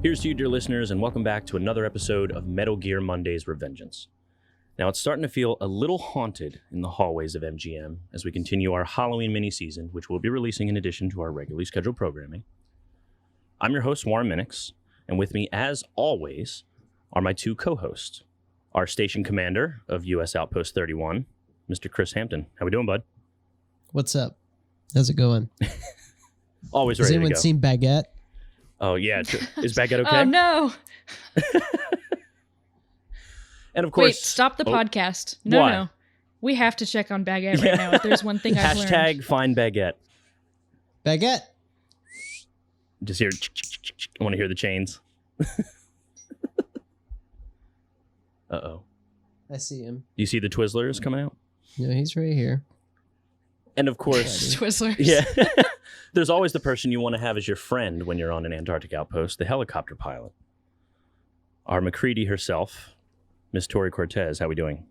Here's to you, dear listeners, and welcome back to another episode of Metal Gear Monday's Revengeance. Now, it's starting to feel a little haunted in the hallways of MGM as we continue our Halloween mini-season, which we'll be releasing in addition to our regularly scheduled programming. I'm your host, Warren Minix, and with me, as always, are my two co-hosts, our station commander of U.S. Outpost 31, Mr. Chris Hampton. How we doing, bud? What's up? How's it going? Always ready to go. Has anyone seen Baguette? Oh, yeah. Is Baguette okay? Oh, no. And of course... Wait, stop the podcast. No. We have to check on Baguette right now. If there's one thing I've learned. Hashtag find Baguette. Baguette. Just hear... I want to hear the chains. Uh-oh. I see him. Do you see the Twizzlers coming out? No, he's right here. And of course... Twizzlers. Yeah. There's always the person you want to have as your friend when you're on an Antarctic outpost, the helicopter pilot. Our MacReady herself, Miss Tori Cortez. How we doing?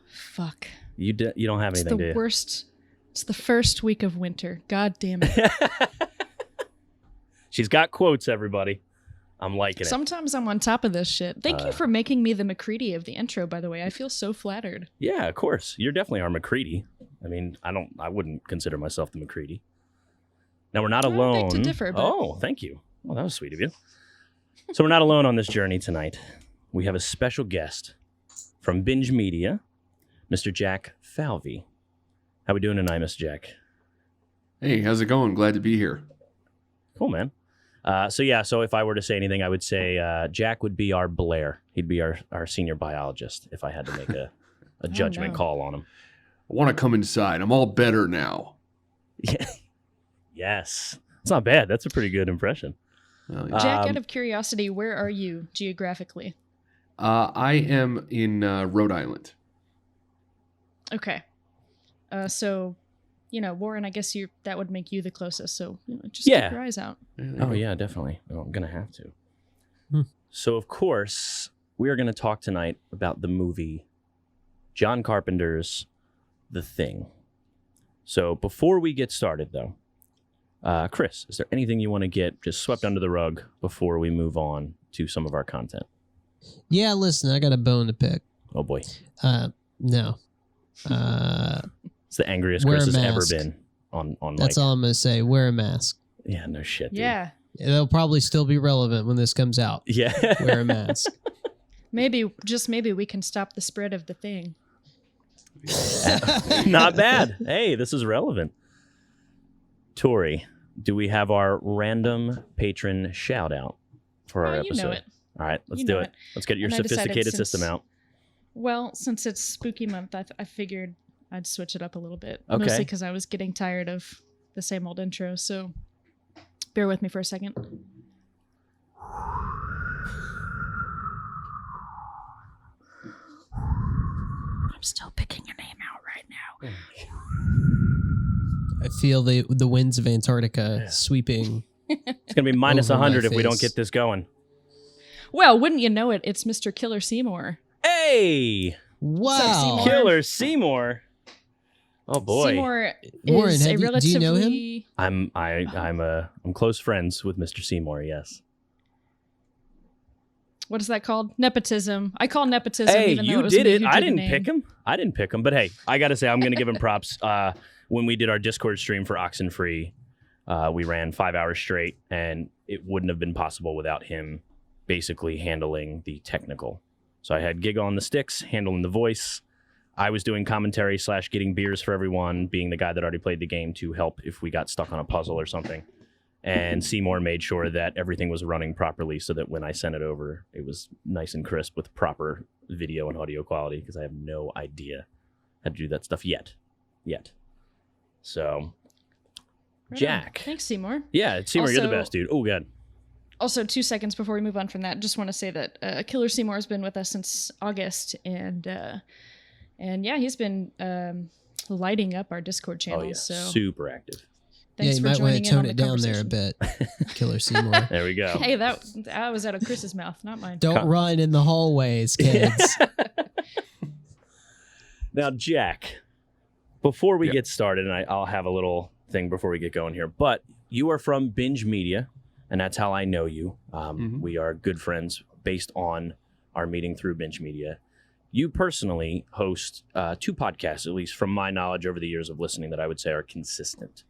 Fuck. You don't have anything to... It's the worst. It's the first week of winter. God damn it. She's got quotes, everybody. I'm liking it. Sometimes I'm on top of this shit. Thank you for making me the MacReady of the intro, by the way. I feel so flattered. Yeah, of course. You're definitely our MacReady. I mean, I wouldn't consider myself the MacReady. Now, we're not alone. I beg to differ, but... Oh, thank you. Well, that was sweet of you. So we're not alone on this journey tonight. We have a special guest from BingeMedia, Mr. Jack Falvey. How we doing tonight, Mr. Jack? Hey, how's it going? Glad to be here. Cool, man. So if I were to say anything, I would say Jack would be our Blair. He'd be our senior biologist if I had to make a judgment call on him. I want to come inside. I'm all better now. Yeah. Yes. It's not bad. That's a pretty good impression. Jack, out of curiosity, where are you geographically? I am in Rhode Island. Okay. So, Warren, I guess that would make you the closest. So, just keep your eyes out. Oh, yeah, definitely. Oh, I'm going to have to. So, of course, we are going to talk tonight about the movie John Carpenter's The Thing. So, before we get started, though, Chris, is there anything you want to get just swept under the rug before we move on to some of our content? Yeah, listen, I got a bone to pick. Oh, boy. No. It's the angriest Chris has ever been on That's all I'm going to say. Wear a mask. Yeah, no shit, dude. Yeah. It'll probably still be relevant when this comes out. Yeah. Wear a mask. Maybe we can stop the spread of the thing. Not bad. Hey, this is relevant. Tori, do we have our random patron shout out for our episode? You know it. All right, let's do it. Let's get your sophisticated system out. Well, since it's spooky month, I figured I'd switch it up a little bit. Okay. Mostly because I was getting tired of the same old intro, so bear with me for a second. I'm still picking your name out right now. I feel the winds of Antarctica sweeping. It's going to be minus 100 if we don't get this going. Well, wouldn't you know it? It's Mr. Killer Seymour. Hey! Wow. Killer Seymour. Oh boy. Seymour Warren, is a relatively... do you know him? I'm close friends with Mr. Seymour, yes. What is that called? Nepotism. I call nepotism. Hey, even though you it was did me it. who I did didn't pick him. But hey, I got to say, I'm going to give him props. When we did our Discord stream for Oxenfree, we ran 5 hours straight, and it wouldn't have been possible without him basically handling the technical. So I had Gig on the sticks, handling the voice. I was doing commentary / getting beers for everyone, being the guy that already played the game to help if we got stuck on a puzzle or something. And Seymour made sure that everything was running properly so that when I sent it over, it was nice and crisp with proper video and audio quality, because I have no idea how to do that stuff yet. So, Right Jack. on. Thanks, Seymour. Yeah, Seymour, you're the Also- best, dude. Oh, good. Also, 2 seconds before we move on from that, just want to say that Killer Seymour has been with us since August, and yeah, he's been lighting up our Discord channel. Oh, yeah. So Super active. thanks you for might want joining to in on tone the it down there a conversation. bit, Killer Seymour. There we go. Hey, that was out of Chris's mouth, not mine. Don't run in the hallways, kids. Now, Jack, before we get started, and I'll have a little thing before we get going here, but you are from BingeMedia, and that's how I know you. Mhm. We are good friends based on our meeting through BingeMedia. You personally host 2 podcasts, at least from my knowledge over the years of listening, that I would say are consistent.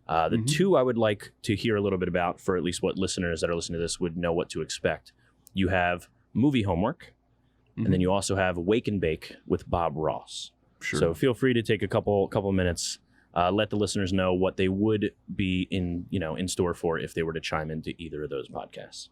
The Mhm. 2 I would like to hear a little bit about, for at least what listeners that are listening to this would know what to expect. You have Movie Homework, and then you also have Wake and Bake with Bob Ross. Sure. So feel free to take a couple minutes, let the listeners know what they would be in store for if they were to chime into either of those podcasts.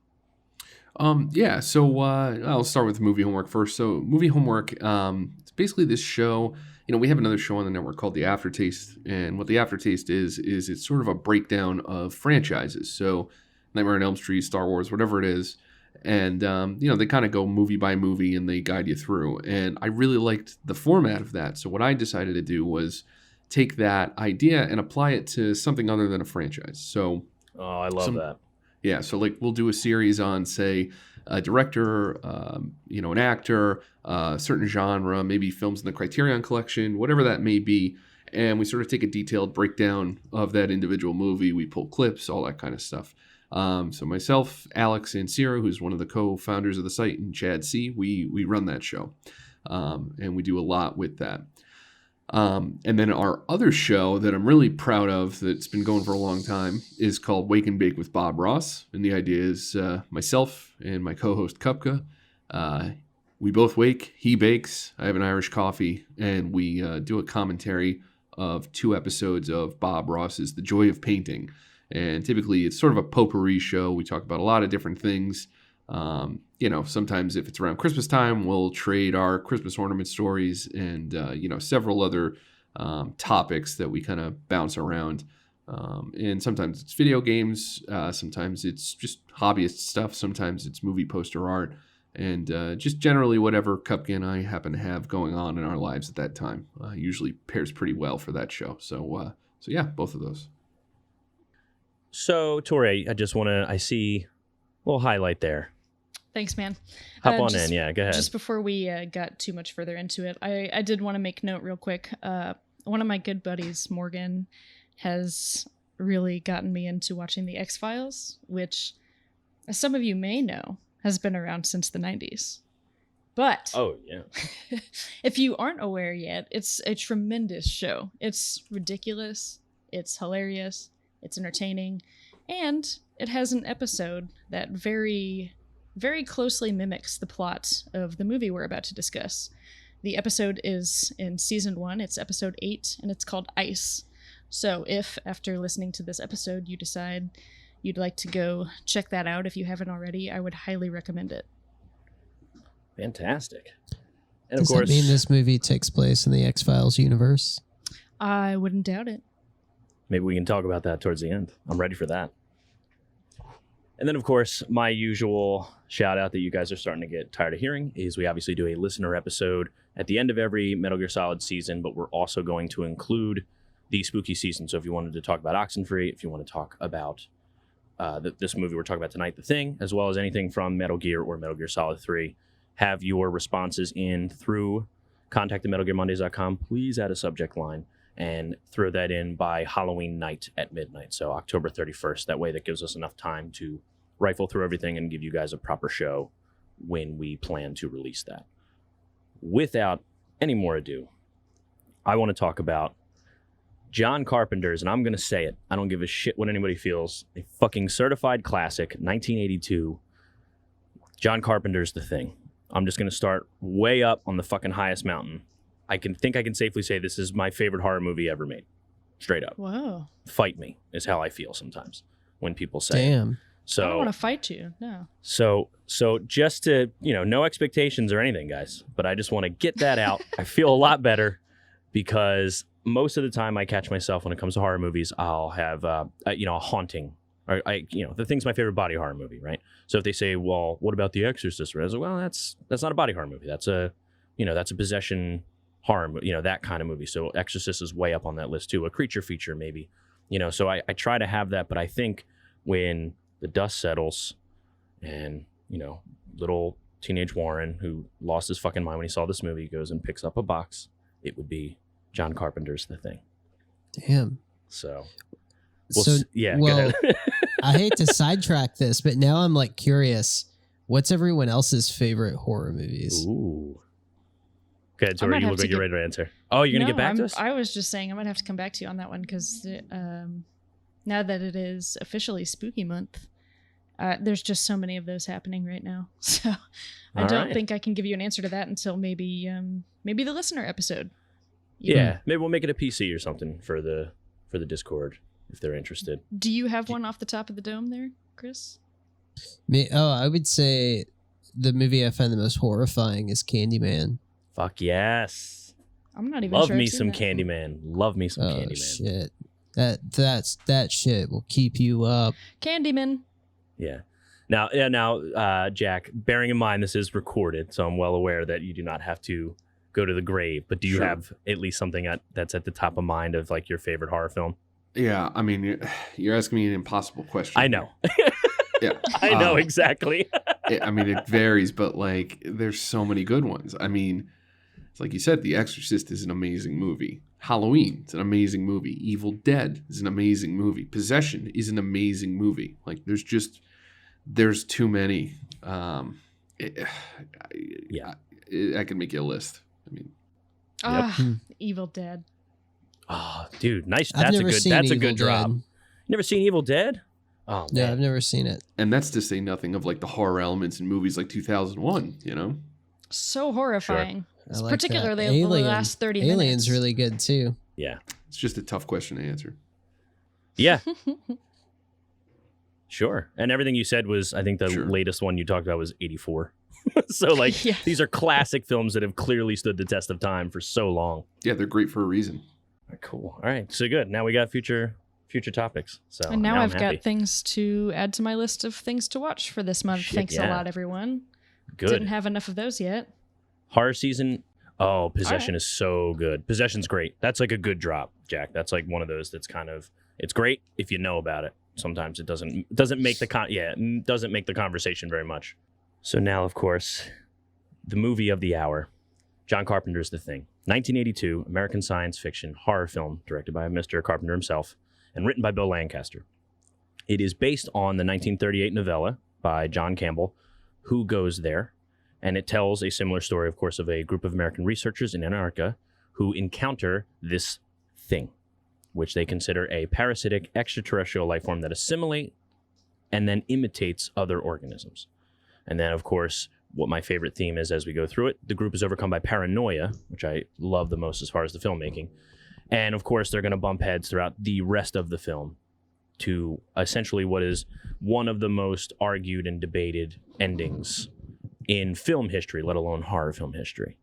Yeah, so I'll start with Movie Homework first. So Movie Homework, it's basically this show. We have another show on the network called The Aftertaste, and what The Aftertaste is it's sort of a breakdown of franchises. So Nightmare on Elm Street, Star Wars, whatever it is, and they kind of go movie by movie and they guide you through. And I really liked the format of that. So what I decided to do was take that idea and apply it to something other than a franchise. So Oh, I love that. yeah, so like we'll do a series on, say, a director, an actor, a certain genre, maybe films in the Criterion Collection, whatever that may be, and we sort of take a detailed breakdown of that individual movie. We pull clips, all that kind of stuff. So myself, Alex, and Sierra, who's one of the co-founders of the site, and Chad C., we run that show, and we do a lot with that. And then our other show that I'm really proud of, that's been going for a long time, is called Wake and Bake with Bob Ross. And the idea is myself and my co-host Kupka, we both wake, he bakes, I have an Irish coffee, and we do a commentary of 2 episodes of Bob Ross's The Joy of Painting. And typically it's sort of a potpourri show. We talk about a lot of different things. Sometimes if it's around Christmas time, we'll trade our Christmas ornament stories and, several other topics that we kind of bounce around. And sometimes it's video games. Sometimes it's just hobbyist stuff. Sometimes it's movie poster art. And just generally whatever Cupcake and I happen to have going on in our lives at that time usually pairs pretty well for that show. So yeah, both of those. So, Tori, I see a little highlight there. Thanks, man. Hop on in. Yeah, go ahead. Just before we got too much further into it, I did want to make note real quick. One of my good buddies, Morgan, has really gotten me into watching The X-Files, which, as some of you may know, has been around since the 90s. But oh, yeah. if you aren't aware yet, it's a tremendous show. It's ridiculous. It's hilarious. It's entertaining. And it has an episode that very, very closely mimics the plot of the movie we're about to discuss. The episode is in season 1. It's episode 8, and it's called Ice. So if, after listening to this episode, you decide you'd like to go check that out if you haven't already, I would highly recommend it. Fantastic. And Does of course, that mean this movie takes place in the X-Files universe? I wouldn't doubt it. maybe we can talk about that towards the end. I'm ready for that. And then, of course, my usual shout out that you guys are starting to get tired of hearing is we obviously do a listener episode at the end of every Metal Gear Solid season, but we're also going to include the spooky season. So if you wanted to talk about Oxenfree, if you want to talk about this movie we're talking about tonight, The Thing, as well as anything from Metal Gear or Metal Gear Solid 3, have your responses in through contact@metalgearmondays.com. Please add a subject line and throw that in by Halloween night at midnight. So October 31st. That way that gives us enough time to rifle through everything and give you guys a proper show when we plan to release that. Without any more ado, I want to talk about John Carpenter's, and I'm going to say it, I don't give a shit what anybody feels, a fucking certified classic, 1982, John Carpenter's The Thing. I'm just going to start way up on the fucking highest mountain. I can safely say this is my favorite horror movie ever made. Straight up. Whoa. Fight me is how I feel sometimes when people say it. Damn. I don't So want to fight you. No. so just to, no expectations or anything, guys, but I just want to get that out. I feel a lot better because most of the time I catch myself when it comes to horror movies, I'll have a haunting, or The Thing's my favorite body horror movie, right? So if they say, well, what about The Exorcist? I say, well, that's not a body horror movie. That's a possession horror movie, that kind of movie. So Exorcist is way up on that list too. A creature feature maybe, so I try to have that, but I think when the dust settles and, little teenage Warren, who lost his fucking mind when he saw this movie, goes and picks up a box, it would be John Carpenter's The Thing. Damn. So, So, go well, ahead. I hate to sidetrack this, but now I'm like curious. What's everyone else's favorite horror movies? Ooh. Okay, I Tori, might you have look to like you're get- ready to answer. Oh, you're going to get back to us? I was just saying I might have to come back to you on that one because now that it is officially spooky month, there's just so many of those happening right now. So I All don't right. think I can give you an answer to that until maybe the listener episode. Yeah, maybe we'll make it a PC or something for the Discord if they're interested. Do you have one off the top of the dome there, Chris? I would say the movie I find the most horrifying is Candyman. Fuck yes. I'm not even Love sure me I've seen some that. Candyman. Love me some Oh Candyman. shit. That shit will keep you up. Candyman. Yeah. Now, Jack, bearing in mind this is recorded, so I'm well aware that you do not have to go to the grave, but do you Sure. have at least something that's at the top of mind of like your favorite horror film? Yeah, I mean, you're asking me an impossible question. I know. Yeah, I know exactly. I mean, it varies, but like, there's so many good ones. I mean, it's like you said, The Exorcist is an amazing movie. Halloween, it's an amazing movie. Evil Dead is an amazing movie. Possession is an amazing movie. Like, there's too many. I can make you a list. I mean, Evil Dead. Oh, dude, nice. I've That's never seen a Evil good drop. Dead. Never seen Evil Dead? Oh, Yeah, man. I've never seen it. and that's to say nothing of like the horror elements in movies like 2001. You know, So horrifying. I like Particularly that. the last 30 minutes. Alien's really good too. Yeah. it's just a tough question to answer. Yeah. Sure. And everything you said was, I think the Sure. latest one you talked about was 84. So, like, Yeah. these are classic films that have clearly stood the test of time for so long. Yeah, they're great for a reason. Cool. All right. So good. Now we got future topics. So And now I'm I've happy. got things to add to my list of things to watch for this month. Shit, Thanks a yeah. lot, everyone. Good. Didn't have enough of those yet. Horror season. Oh, Possession right. is so good. Possession's great. That's like a good drop, Jack. That's like one of those that's kind of, it's great if you know about it. Sometimes it doesn't make it doesn't make the conversation very much. So now, of course, the movie of the hour, John Carpenter's The Thing. 1982 American science fiction horror film directed by Mr. Carpenter himself and written by Bill Lancaster. It is based on the 1938 novella by John Campbell, Who Goes There? And it tells a similar story, of course, of a group of American researchers in Antarctica who encounter this thing, which they consider a parasitic extraterrestrial life form that assimilates and then imitates other organisms. And then, of course, what my favorite theme is as we go through it, the group is overcome by paranoia, which I love the most as far as the filmmaking. And, of course, they're going to bump heads throughout the rest of the film to essentially what is one of the most argued and debated endings in film history, let alone horror film history.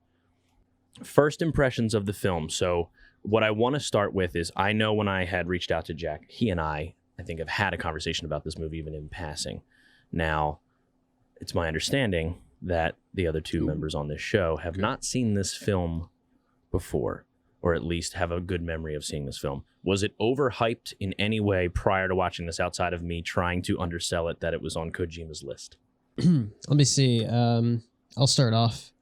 First impressions of the film. So what I want to start with is I know when I had reached out to Jack, he and I think have had a conversation about this movie even in passing. Now, it's my understanding that the other two members on this show have not seen this film before, or at least have a good memory of seeing this film. Was it overhyped in any way prior to watching this outside of me trying to undersell it that it was on Kojima's list? Let me see. I'll start off.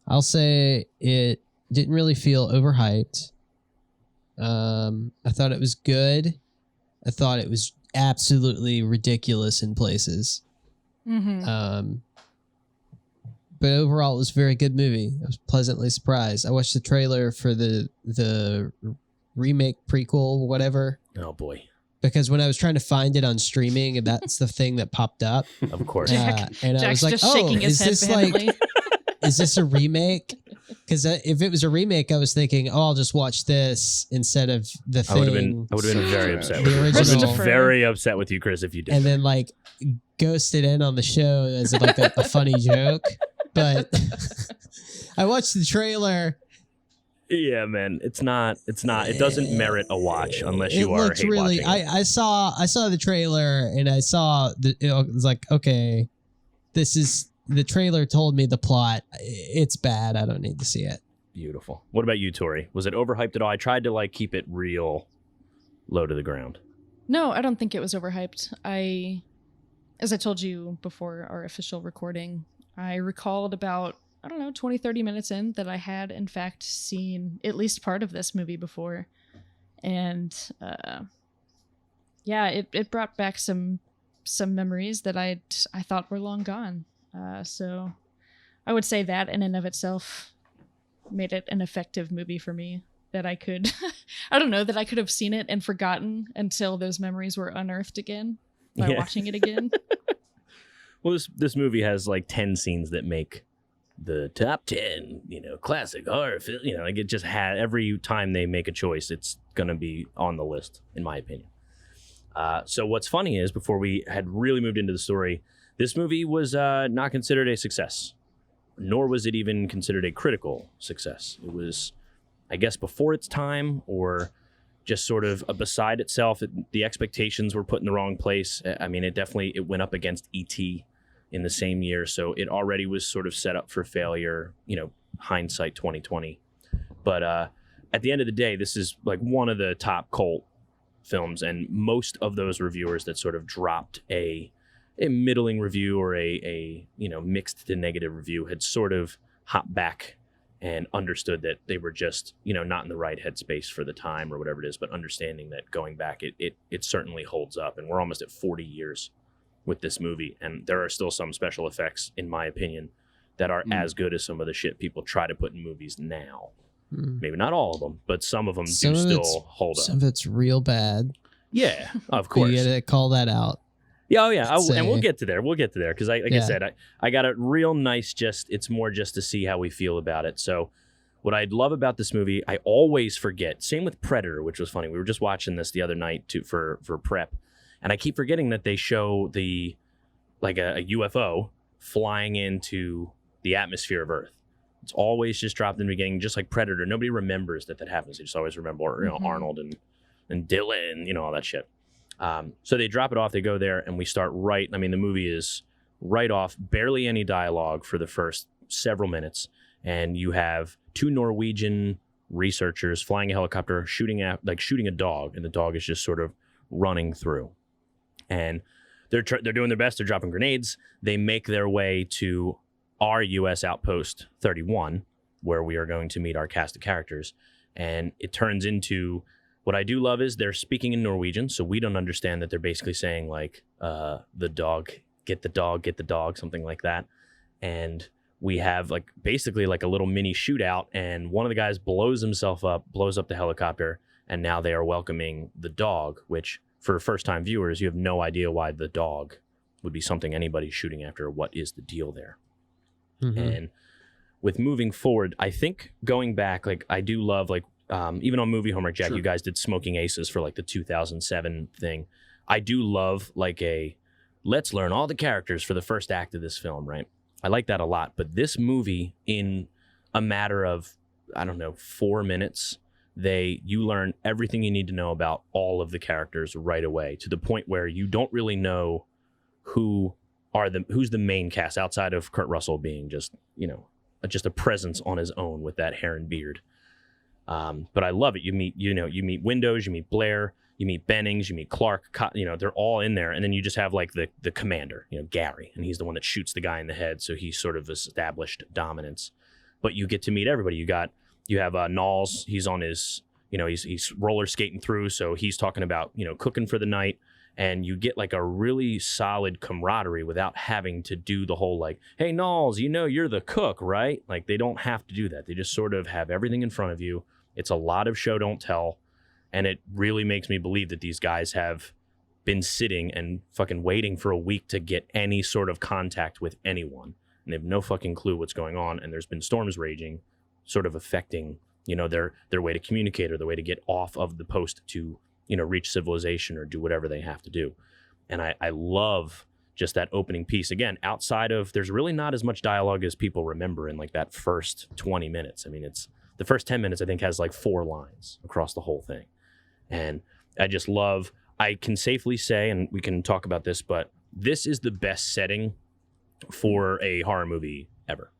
I'll say it didn't really feel overhyped. I thought it was good. I thought it was absolutely ridiculous in places. Mm-hmm. But overall, it was a very good movie. I was pleasantly surprised. I watched the trailer for the remake prequel, whatever, Oh boy, because when I was trying to find it on streaming, that's the thing that popped up. of course. Jack- And I Jack's was like, just shaking his is head this vehemently. like, is this a remake? Because if it was a remake, I was thinking, oh, I'll just watch this instead of the I would have thing. been very upset. The With you. I would have original. been very upset with you, Chris, if you did. And then like ghosted in on the show as like a funny joke. But I watched the trailer. Yeah, man, it's not. It doesn't merit a watch unless you It are looked hate really. watching. I saw the trailer and I saw it was like, okay, this is the trailer told me the plot. It's bad. I don't need to see it. Beautiful. What about you, Tori? Was it overhyped at all? I tried to like keep it real low to the ground. No, I don't think it was overhyped. As I told you before our official recording, I recalled about, 20, 30 minutes in that I had, in fact, seen at least part of this movie before. And, it brought back some some memories that I thought were long gone. So I would say that in and of itself made it an effective movie for me, that I could, I don't know, that I could have seen it and forgotten until those memories were unearthed again by watching it again. Well, this movie has like 10 scenes that make the top 10, classic horror film. Like it just had, every time they make a choice, it's going to be on the list, in my opinion. So what's funny is, before we had really moved into the story, this movie was not considered a success, nor was it even considered a critical success. It was, I guess, before its time, or just sort of beside itself. The expectations were put in the wrong place. I mean, it went up against E.T. in the same year, so it already was sort of set up for failure, hindsight 2020. But at the end of the day, this is like one of the top cult films, and most of those reviewers that sort of dropped a middling review or a mixed to negative review had sort of hopped back and understood that they were just not in the right headspace for the time or whatever it is, but understanding that going back it certainly holds up. And we're almost at 40 years with this movie, and there are still some special effects, in my opinion, that are as good as some of the shit people try to put in movies now. Maybe not all of them, but some of them do still hold up. Some of it's real bad. Yeah, of course. You gotta call that out. Yeah, oh yeah, and we'll get to there. Because I said, I got it real nice. It's more just to see how we feel about it. So what I love about this movie, I always forget. Same with Predator, which was funny. We were just watching this the other night for prep, and I keep forgetting that they show a UFO flying into the atmosphere of Earth. It's always just dropped in the beginning, just like Predator. Nobody remembers that happens. They just always remember Arnold and Dylan, all that shit. So they drop it off, they go there, and we start the movie is right off, barely any dialogue for the first several minutes, and you have two Norwegian researchers flying a helicopter, shooting a dog, and the dog is just sort of running through. And they're doing their best, they're dropping grenades, they make their way to our U.S. Outpost 31, where we are going to meet our cast of characters, and it turns into... What I do love is they're speaking in Norwegian, so we don't understand that they're basically saying like the dog, get the dog, something like that. And we have basically a little mini shootout, and one of the guys blows up the helicopter, and now they are welcoming the dog, which for first-time viewers, you have no idea why the dog would be something anybody's shooting after. What is the deal there? Mm-hmm. And with moving forward, I think going back, I do love even on Movie Homework, Jack, You guys did Smoking Aces for the 2007 thing. I do love let's learn all the characters for the first act of this film, right? I like that a lot. But this movie, in a matter of, 4 minutes, you learn everything you need to know about all of the characters right away, to the point where you don't really know who's the main cast outside of Kurt Russell being just a presence on his own with that hair and beard. But I love it. You meet Windows, you meet Blair, you meet Bennings, you meet Clark, they're all in there. And then you just have the commander, Gary, and he's the one that shoots the guy in the head. So he's sort of established dominance, but you get to meet everybody. You have Knowles. He's on his, he's roller skating through. So he's talking about, cooking for the night, and you get a really solid camaraderie without having to do the whole hey, Knowles, you're the cook, right? They don't have to do that. They just sort of have everything in front of you. It's a lot of show don't tell, and it really makes me believe that these guys have been sitting and fucking waiting for a week to get any sort of contact with anyone, and they have no fucking clue what's going on. And there's been storms raging, sort of affecting their way to communicate or the way to get off of the post to reach civilization or do whatever they have to do. And I love just that opening piece. Again, outside of, there's really not as much dialogue as people remember in that first 20 minutes. I mean, it's the first 10 minutes, I think, has 4 lines across the whole thing. And I just love, I can safely say, and we can talk about this, but this is the best setting for a horror movie ever,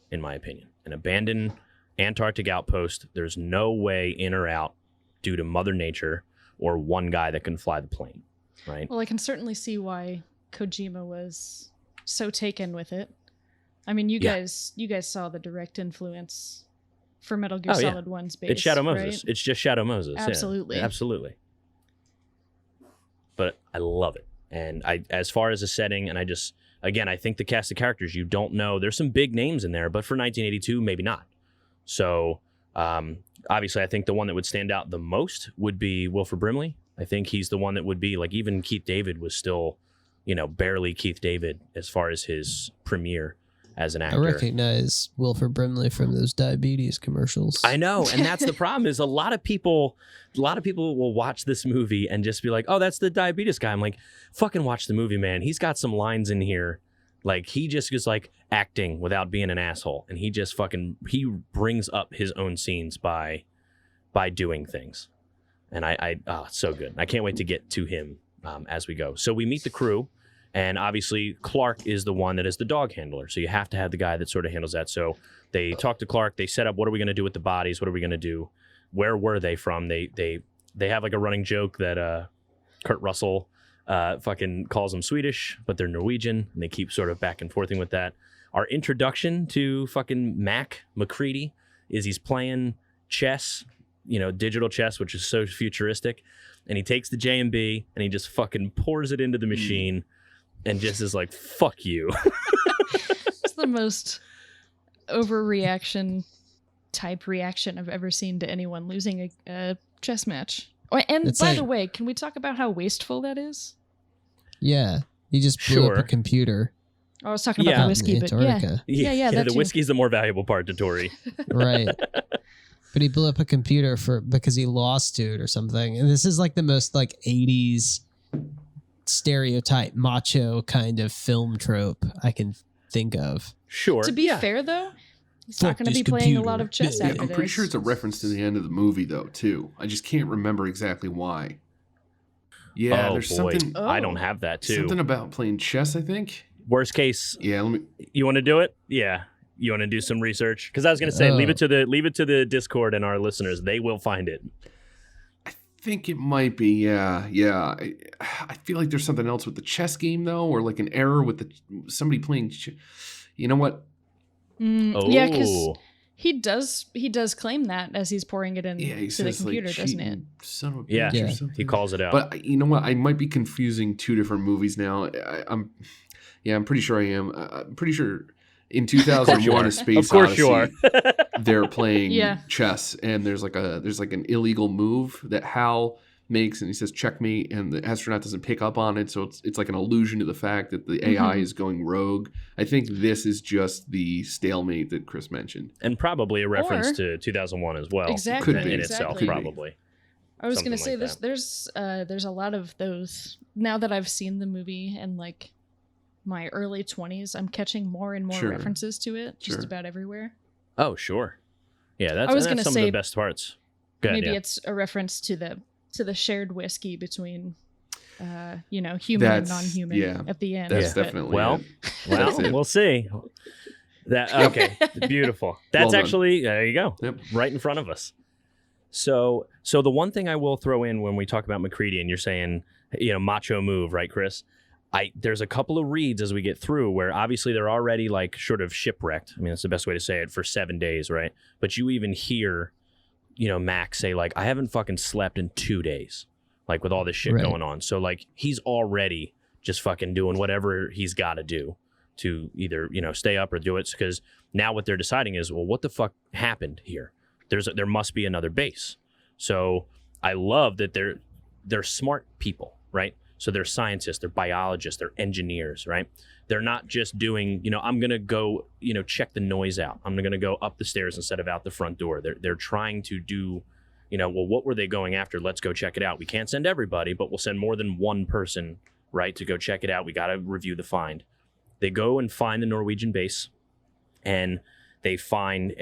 in my opinion. An abandoned Antarctic outpost. There's no way in or out due to Mother Nature or one guy that can fly the plane, right? Well, I can certainly see why Kojima was so taken with it. I mean, you guys saw the direct influence for Metal Gear Solid 1's base. It's Shadow Moses. Right? It's just Shadow Moses. Absolutely. Yeah, absolutely. But I love it. And as far as a setting, and I think the cast of characters, you don't know. There's some big names in there, but for 1982, maybe not. So obviously, I think the one that would stand out the most would be Wilford Brimley. I think he's the one that would be like, even Keith David was still, barely Keith David as far as his premiere as an I actor. recognize Wilford Brimley from those diabetes commercials. I know, and that's the problem is a lot of people will watch this movie and just be like, "Oh, that's the diabetes guy." I'm like, "Fucking watch the movie, man. He's got some lines in here. Like he just is like acting without being an asshole, and he just he brings up his own scenes by doing things." And it's so good. I can't wait to get to him as we go. So we meet the crew. And obviously, Clark is the one that is the dog handler. So you have to have the guy that sort of handles that. So they talk to Clark. They set up, what are we going to do with the bodies? What are we going to do? Where were they from? They have like a running joke that Kurt Russell fucking calls them Swedish, but they're Norwegian. And they keep sort of back and forthing with that. Our introduction to fucking MacReady is he's playing chess, digital chess, which is so futuristic. And he takes the J&B and he just fucking pours it into the machine. And just is like, fuck you. It's the most overreaction type reaction I've ever seen to anyone losing a chess match. Oh, and It's by like- the way, can we talk about how wasteful that is? Yeah, he just blew Sure. up a computer. I was talking about Yeah. the whiskey, in but yeah. Antarctica. Yeah, that the too. whiskey's the more valuable part to Tori. Right. But he blew up a computer because he lost to it or something. And this is like the most like 80s stereotype macho kind of film trope I can think of. Sure. To be yeah. fair, though, he's Fuck not going to this be playing a computer. lot of chess Yeah, after I'm this. pretty sure it's a reference to the end of the movie, though, too. I just can't remember exactly why. Yeah, Oh, there's boy. something I don't have that too. something about playing chess, I think. Worst case, Yeah, let me. you want to do it? Yeah. You want to do some research? Because I was going to say, leave it to the Discord and our listeners. They will find it. I think it might be. Yeah. I feel like there's something else with the chess game, though, or like an error with somebody playing. You know what? Yeah, because Oh. he does claim that as he's pouring it in Yeah, he to the says computer, like, doesn't it? Son of a Yeah. bitch or Yeah. something. He calls it out. But you know what? I might be confusing two different movies now. I'm pretty sure I am. I'm pretty sure in 2001: A Space Of course you are. Odyssey, they're playing Yeah. chess, and there's like an illegal move that Hal makes, and he says checkmate, and the astronaut doesn't pick up on it, so it's like an allusion to the fact that the AI is going rogue. I think this is just the stalemate that Chris mentioned. And probably a reference Or- to 2001 as well. Exactly. Could be. In itself, exactly. probably. I was going to something say like there's a lot of those now that I've seen the movie and like my early 20s, I'm catching more and more Sure. references to it just Sure. about everywhere. Oh, sure. Yeah, that's, I was and that's gonna some say of the best parts. Go ahead, Maybe yeah. it's a reference to the shared whiskey between human and That's- non-human yeah, at the end. That's Yeah. definitely Well, it. Well, That's it. we'll see. That okay, beautiful. That's Well done. actually there. You go, Yep. right in front of us. So the one thing I will throw in when we talk about MacReady, and you're saying, macho move, right, Chris? There's a couple of reads as we get through where obviously they're already like sort of shipwrecked. I mean, that's the best way to say it, for 7 days, right? But you even hear, Mac say like, I haven't fucking slept in 2 days, like with all this shit Right. going on. So like he's already just fucking doing whatever he's got to do to either, stay up or do it. Because now what they're deciding is, well, what the fuck happened here? There must be another base. So I love that they're smart people, right? So they're scientists, they're biologists, they're engineers, right? They're not just doing, I'm going to go, check the noise out. I'm going to go up the stairs instead of out the front door. They're trying to do, well, what were they going after? Let's go check it out. We can't send everybody, but we'll send more than one person, right, to go check it out. We got to review the find. They go and find the Norwegian base, and they find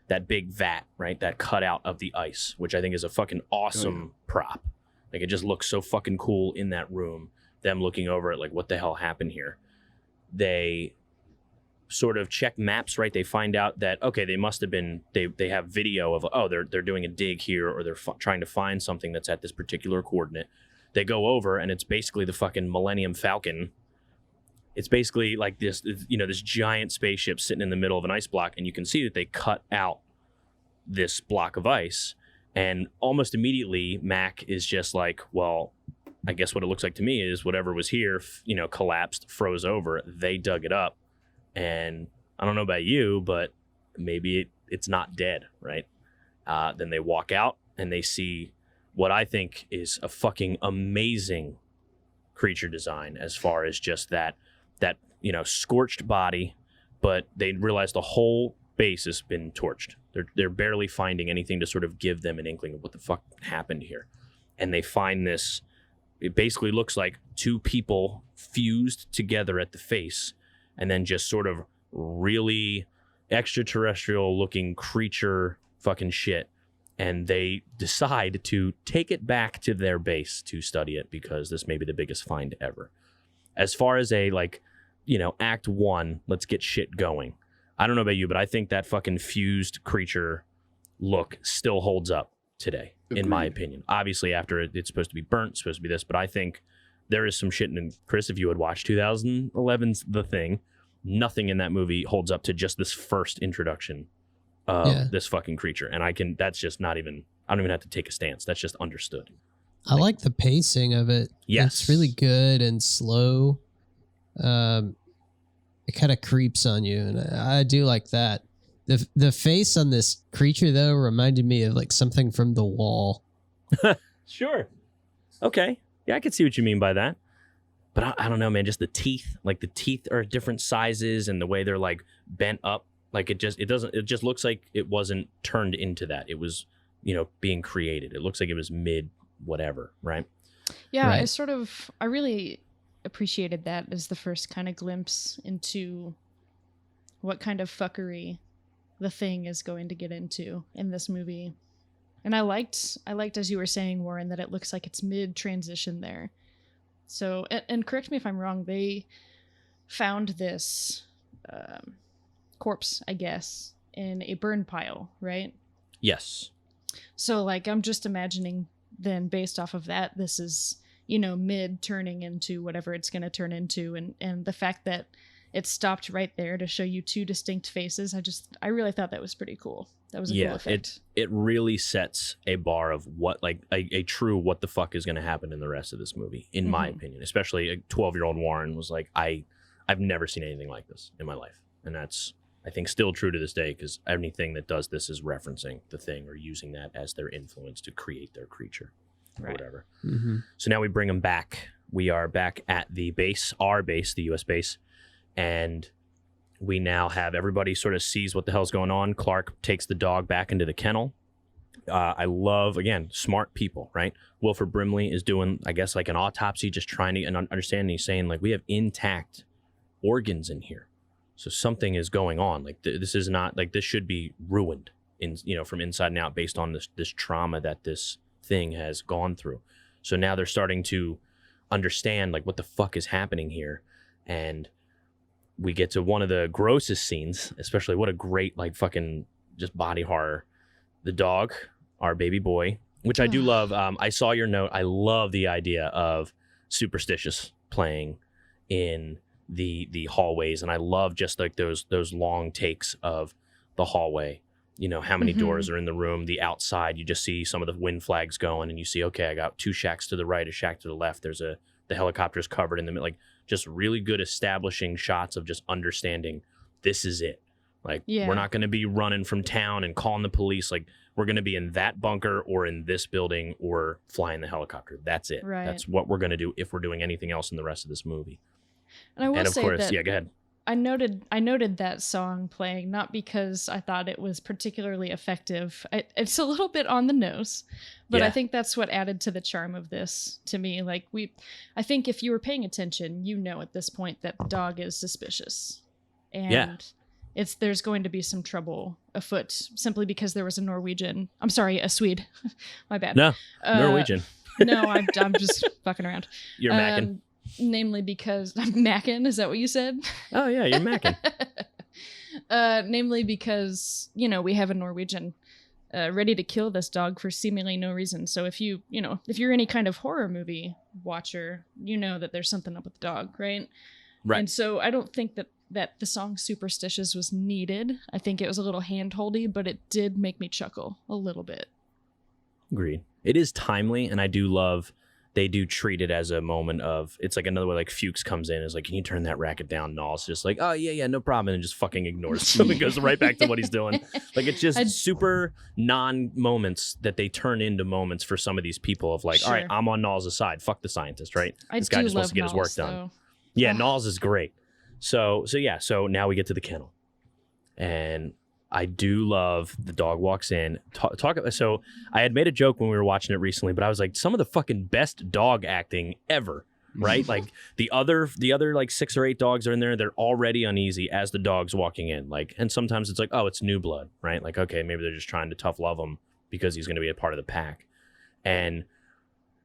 that big vat, right, that cutout of the ice, which I think is a fucking awesome prop. Like, it just looks so fucking cool in that room. Them looking over it, like, what the hell happened here? They sort of check maps, right? They find out that, okay, they must have been, they have video of, they're doing a dig here, or they're trying to find something that's at this particular coordinate. They go over, and it's basically the fucking Millennium Falcon. It's basically like this, this giant spaceship sitting in the middle of an ice block, and you can see that they cut out this block of ice. And almost immediately, Mac is just like, well, I guess what it looks like to me is whatever was here, collapsed, froze over. They dug it up, and I don't know about you, but maybe it's not dead, right? Then they walk out and they see what I think is a fucking amazing creature design, as far as just that scorched body, but they realize the whole base has been torched. They're barely finding anything to sort of give them an inkling of what the fuck happened here. And they find this, it basically looks like two people fused together at the face, and then just sort of really extraterrestrial looking creature fucking shit. And they decide to take it back to their base to study it, because this may be the biggest find ever. As far as a, act one, let's get shit going. I don't know about you, but I think that fucking fused creature look still holds up today, in my opinion. Obviously, after it's supposed to be burnt, it's supposed to be this, but I think there is some shit in, Chris, if you had watched 2011's The Thing, nothing in that movie holds up to just this first introduction of this fucking creature. And that's just not even, I don't even have to take a stance. That's just understood. I like the pacing of it. Yes. It's really good and slow. It kind of creeps on you, and I do like that. The face on this creature, though, reminded me of something from The Wall. Sure. Okay. Yeah, I can see what you mean by that. But I don't know, man. Just the teeth. The teeth are different sizes, and the way they're bent up. It just looks like it wasn't turned into that. It was, being created. It looks like it was mid whatever, right? Yeah, Right. I really appreciated that as the first kind of glimpse into what kind of fuckery the Thing is going to get into in this movie. And I liked, as you were saying, Warren, that it looks like it's mid transition there. So, and correct me if I'm wrong, they found this corpse, I guess, in a burn pile, right? Yes. So, I'm just imagining then, based off of that, this is, mid turning into whatever it's going to turn into. And the fact that it stopped right there to show you two distinct faces, I really thought that was pretty cool. That was a cool effect. It really sets a bar of what, a true what the fuck is going to happen in the rest of this movie, in my opinion. Especially a 12-year-old Warren was like, I've never seen anything like this in my life. And that's, I think, still true to this day, because anything that does this is referencing The Thing or using that as their influence to create their creature or whatever. Mm-hmm. So now we bring them back. We are back at the base, our base, the U.S. base, and we now have everybody sort of sees what the hell's going on. Clark takes the dog back into the kennel. I love, again, smart people, right? Wilford Brimley is doing, I guess, an autopsy, just trying to understand. He's saying, we have intact organs in here. So something is going on. This is not, this should be ruined from inside and out based on this trauma that this thing has gone through. So now they're starting to understand what the fuck is happening here. And we get to one of the grossest scenes, especially what a great fucking just body horror. The dog, our baby boy, which I do love. I saw your note. I love the idea of Superstitious playing in the hallways, and I love just those long takes of the hallway. How many doors are in the room, the outside, you just see some of the wind flags going, and you see, okay, I got two shacks to the right, a shack to the left, the helicopter's covered in the middle, just really good establishing shots of just understanding this is it. We're not going to be running from town and calling the police. We're going to be in that bunker or in this building or flying the helicopter. That's it. Right. That's what we're going to do if we're doing anything else in the rest of this movie. And I will and of say course, that yeah, go ahead. I noted that song playing, not because I thought it was particularly effective. It's a little bit on the nose, but I think that's what added to the charm of this to me. I think if you were paying attention, at this point that the dog is suspicious. And there's going to be some trouble afoot simply because there was a Swede. My bad. No, Norwegian. No, I'm just fucking around. You're macking. Namely because I'm macking. Is that what you said? Oh yeah, you're macking. Namely because we have a Norwegian ready to kill this dog for seemingly no reason. So if you're any kind of horror movie watcher, that there's something up with the dog, right? Right. And so I don't think that the song Superstitious was needed. I think it was a little hand-holdy, but it did make me chuckle a little bit. Agreed. It is timely, and I do love they do treat it as a moment of, it's like another way, like Fuchs comes in, is like, can you turn that racket down? And All's just like, oh yeah, no problem, and just fucking ignores him and goes right back to what he's doing. Like, it's just super non-moments that they turn into moments for some of these people of like, all right, I'm on Nall's side, fuck the scientist, right? This guy just wants to get his work done. Yeah, Nall's is great. So now we get to the kennel. And I do love the dog walks in. So I had made a joke when we were watching it recently, but I was like, some of the fucking best dog acting ever, right? Like the other like 6 or 8 dogs are in there. They're already uneasy as the dog's walking in. Like, and sometimes it's like, oh, it's new blood, right? Like, okay, maybe they're just trying to tough love him because he's going to be a part of the pack. And,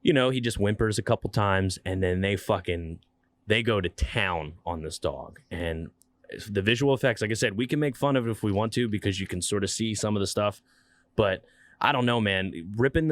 you know, he just whimpers a couple times, and then they go to town on this dog. And the visual effects, like I said, we can make fun of it if we want to, because you can sort of see some of the stuff, but I don't know, man, ripping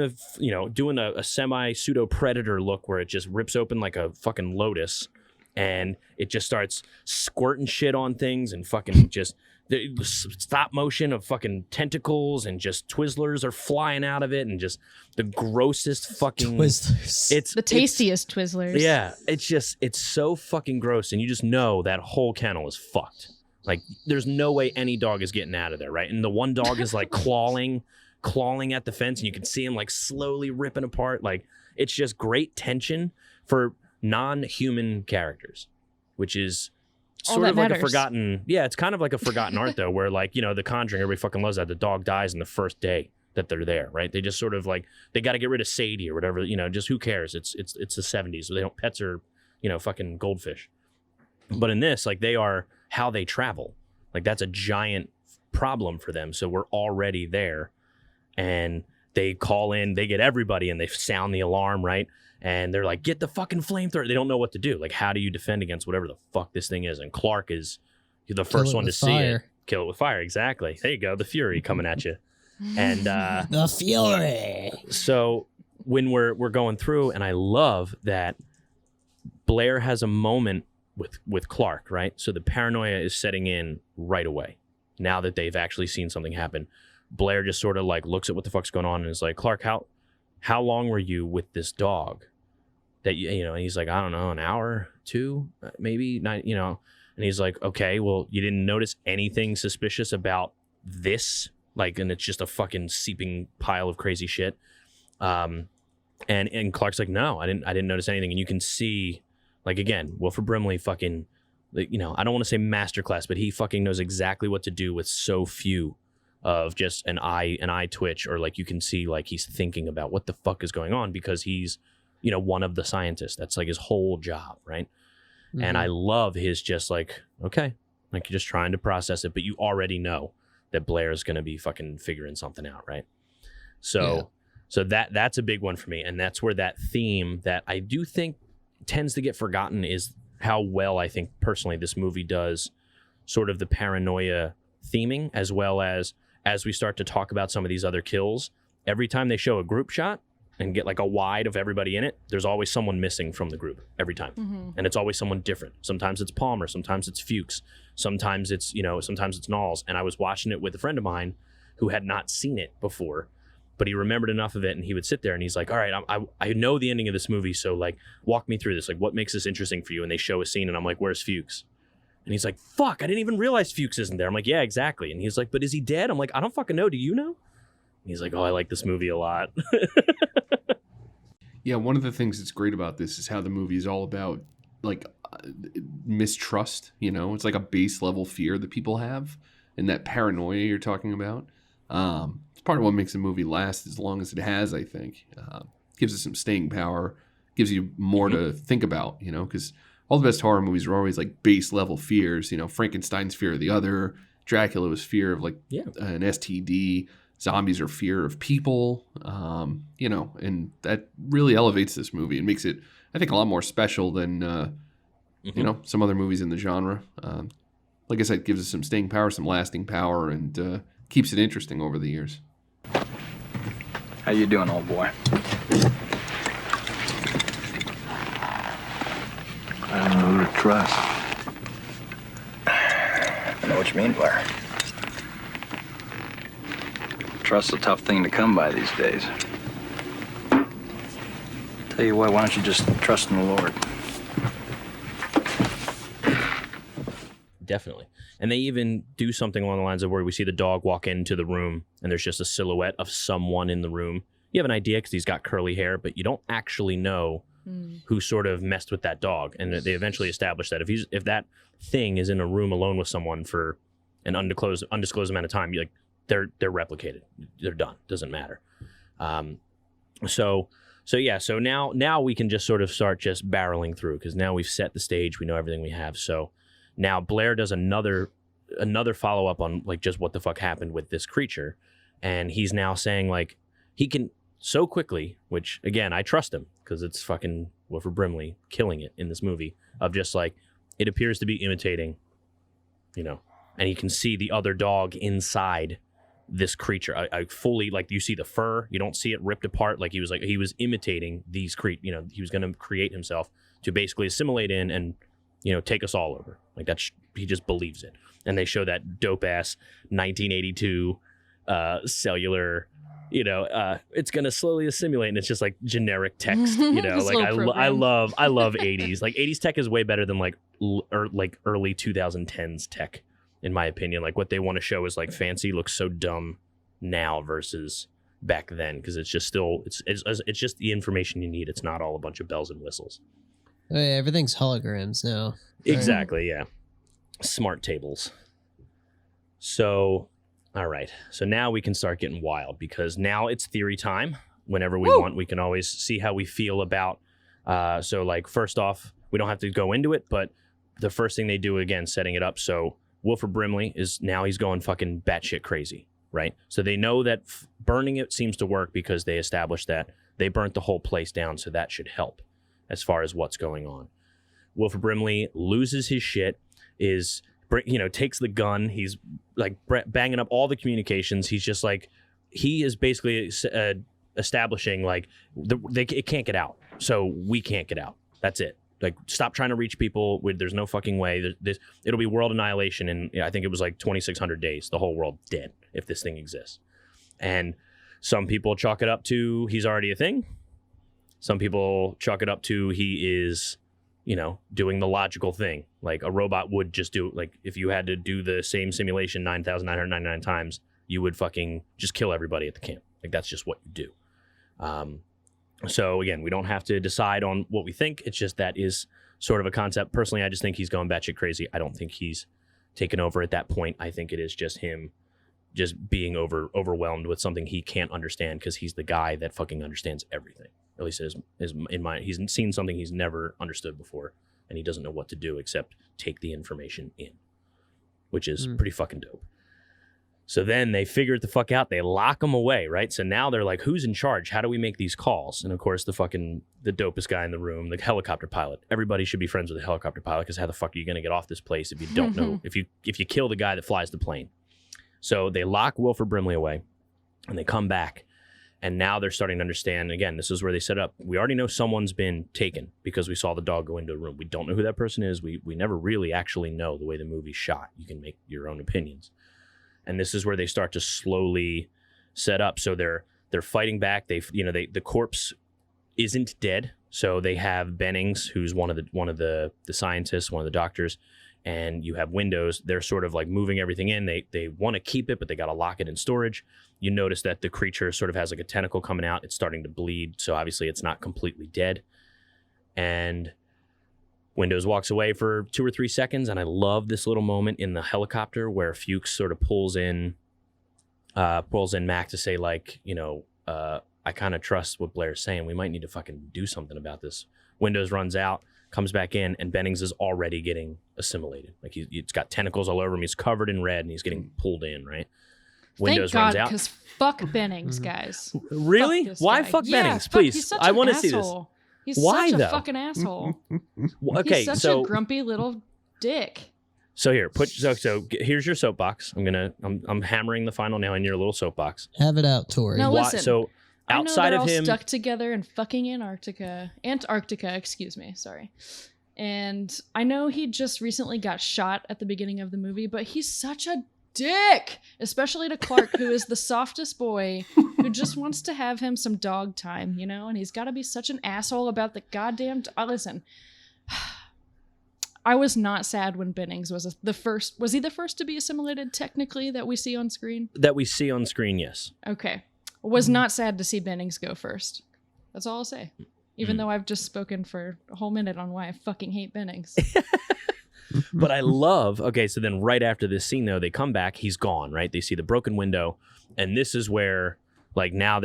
doing a semi pseudo predator look where it just rips open like a fucking lotus and it just starts squirting shit on things and fucking just the stop motion of fucking tentacles and just Twizzlers are flying out of it and just the grossest fucking Twizzlers. It's the tastiest Twizzlers. Yeah, it's so fucking gross, and you just know that whole kennel is fucked. Like, there's no way any dog is getting out of there, right? And the one dog is like clawing at the fence, and you can see him like slowly ripping apart. Like, it's just great tension for non-human characters, which is sort of like a forgotten, it's kind of like a forgotten art though, where like, you know, The Conjuring, everybody fucking loves that. The dog dies in the first day that they're there, right? They just sort of like, they got to get rid of Sadie or whatever, you know, just who cares? It's the 70s, so they don't, pets are, you know, fucking goldfish. But in this, like, they are how they travel. Like, that's a giant problem for them. So we're already there, and they call in, they get everybody, and they sound the alarm, right? And they're like, get the fucking flamethrower. They don't know what to do. Like, how do you defend against whatever the fuck this thing is? And Clark is the first one to see it. Kill it with fire. Exactly. There you go. The Fury coming at you. And the Fury. So when we're going through, and I love that Blair has a moment with Clark, right? So the paranoia is setting in right away. Now that they've actually seen something happen, Blair just sort of like looks at what the fuck's going on and is like, Clark, how long were you with this dog? That you know, and he's like, I don't know, an hour, 2, maybe, not, you know. And he's like, okay, well, you didn't notice anything suspicious about this, like, and it's just a fucking seeping pile of crazy shit. And Clark's like, no, I didn't notice anything. And you can see, like, again, Wilford Brimley fucking, you know, I don't want to say masterclass, but he fucking knows exactly what to do with so few of just an eye twitch, or like you can see like he's thinking about what the fuck is going on, because he's, you know, one of the scientists. That's like his whole job, right? Mm-hmm. And I love his just like, okay, like you're just trying to process it, but you already know that Blair's going to be fucking figuring something out, right? So that's a big one for me, and that's where that theme that I do think tends to get forgotten is how well I think personally this movie does sort of the paranoia theming, as well as we start to talk about some of these other kills. Every time they show a group shot and get like a wide of everybody in it, there's always someone missing from the group every time. Mm-hmm. And it's always someone different. Sometimes it's Palmer, sometimes it's Fuchs, sometimes it's Knowles. And I was watching it with a friend of mine who had not seen it before, but he remembered enough of it, and he would sit there and he's like, all right, I know the ending of this movie, so like walk me through this. Like, what makes this interesting for you? And they show a scene and I'm like, where's Fuchs? And he's like, fuck, I didn't even realize Fuchs isn't there. I'm like, yeah, exactly. And he's like, but is he dead? I'm like, I don't fucking know. Do you know? And he's like, oh, I like this movie a lot. Yeah, one of the things that's great about this is how the movie is all about like mistrust. You know, it's like a base level fear that people have, and that paranoia you're talking about. It's part of what makes the movie last as long as it has, I think. Gives it some staying power, gives you more to think about, you know, because all the best horror movies are always like base level fears. You know, Frankenstein's fear of the other, Dracula was fear of like an STD. Zombies are fear of people, you know, and that really elevates this movie and makes it, I think, a lot more special than, you know, some other movies in the genre. Like I said, gives it some staying power, some lasting power, and keeps it interesting over the years. How you doing, old boy? I don't know who to trust. I know what you mean, Blair. Trust's a tough thing to come by these days. Tell Tell you what, why don't you just trust in the Lord? Definitely. And they even do something along the lines of where we see the dog walk into the room and there's just a silhouette of someone in the room. You have an idea because he's got curly hair, but you don't actually know who sort of messed with that dog. And they eventually establish that if that thing is in a room alone with someone for an undisclosed amount of time, they're replicated. They're done. Doesn't matter. So now we can just sort of start just barreling through because now we've set the stage. We know everything we have. So now Blair does another follow-up on like just what the fuck happened with this creature. And he's now saying like he can so quickly, which again, I trust him because it's fucking Wilford Brimley killing it in this movie of just like, it appears to be imitating, and you can see the other dog inside this creature. I fully, like, you see the fur, you don't see it ripped apart. Like he was imitating these he was going to create himself to basically assimilate in and, take us all over. Like he just believes it. And they show that dope ass 1982 cellular, it's going to slowly assimilate, and it's just like generic text, like I love 80s. Like 80s tech is way better than like early 2010s tech, in my opinion. Like what they want to show is like fancy looks so dumb now versus back then, because it's just still it's just the information you need. It's not all a bunch of bells and whistles. Oh, yeah, everything's holograms now. Exactly, yeah. Smart tables. So, all right. So now we can start getting wild because now it's theory time. Whenever we want, we can always see how we feel about. So, like, first off, we don't have to go into it, but the first thing they do, again, setting it up. So Wilford Brimley he's going fucking batshit crazy, right? So they know that burning it seems to work because they established that they burnt the whole place down, so that should help as far as what's going on. Wilford Brimley loses his shit, takes the gun. He's like banging up all the communications. He's just like, he is basically establishing like it can't get out. So we can't get out. That's it. Like, stop trying to reach people. There's no fucking way. It'll be world annihilation. And I think it was like 2,600 days. The whole world dead if this thing exists. And some people chalk it up to he's already a thing. Some people chalk it up to he is, doing the logical thing. Like a robot would just do, like if you had to do the same simulation 9,999 times, you would fucking just kill everybody at the camp. Like that's just what you do. So again, we don't have to decide on what we think. It's just that is sort of a concept. Personally, I just think he's going batshit crazy. I don't think he's taken over at that point. I think it is just him just being overwhelmed with something he can't understand because he's the guy that fucking understands everything. At least in my, he's seen something he's never understood before, and he doesn't know what to do except take the information in, which is pretty fucking dope. So then they figure it the fuck out. They lock him away, right? So now they're like, who's in charge? How do we make these calls? And of course, the dopest guy in the room, the helicopter pilot. Everybody should be friends with the helicopter pilot because how the fuck are you going to get off this place if you don't know, if you kill the guy that flies the plane? So they lock Wilford Brimley away, and they come back. And now they're starting to understand, again, this is where they set up. We already know someone's been taken because we saw the dog go into a room. We don't know who that person is. We never really actually know the way the movie's shot. You can make your own opinions. And this is where they start to slowly set up. So they're fighting back. The corpse isn't dead. So they have Bennings, who's one of the scientists, one of the doctors, and you have Windows. They're sort of like moving everything in. They want to keep it, but they got to lock it in storage. You notice that the creature sort of has like a tentacle coming out. It's starting to bleed, so obviously it's not completely dead. And Windows walks away for 2 or 3 seconds, and I love this little moment in the helicopter where Fuchs sort of pulls in Mac to say, like, I kind of trust what Blair's saying. We might need to fucking do something about this. Windows runs out, comes back in, and Bennings is already getting assimilated. Like it's got tentacles all over him. He's covered in red, and he's getting pulled in, right? Windows Thank runs God, out. because fuck Bennings, guys. Really? Fuck Why guy. fuck Yeah, Bennings? fuck, Please, I want to see this. He's Why, such a though? fucking asshole. Okay, He's such so a grumpy little dick. so here, here's your soapbox. I'm hammering the final nail in your little soapbox. Have it out, Tori. No, Why- listen. so outside I know they're of all him, stuck together in fucking Antarctica, excuse me, sorry. And I know he just recently got shot at the beginning of the movie, but he's such a dick, especially to Clark, who is the softest boy, who just wants to have him some dog time, you know, and he's got to be such an asshole about the goddamn. Listen, I was not sad when Bennings was the first. Was he the first to be assimilated technically that we see on screen? That we see on screen, yes. Okay. Was not sad to see Bennings go first. That's all I'll say. Even though I've just spoken for a whole minute on why I fucking hate Bennings. But I love, okay, so then right after this scene, though, they come back, he's gone, right? They see the broken window, and this is where, like, now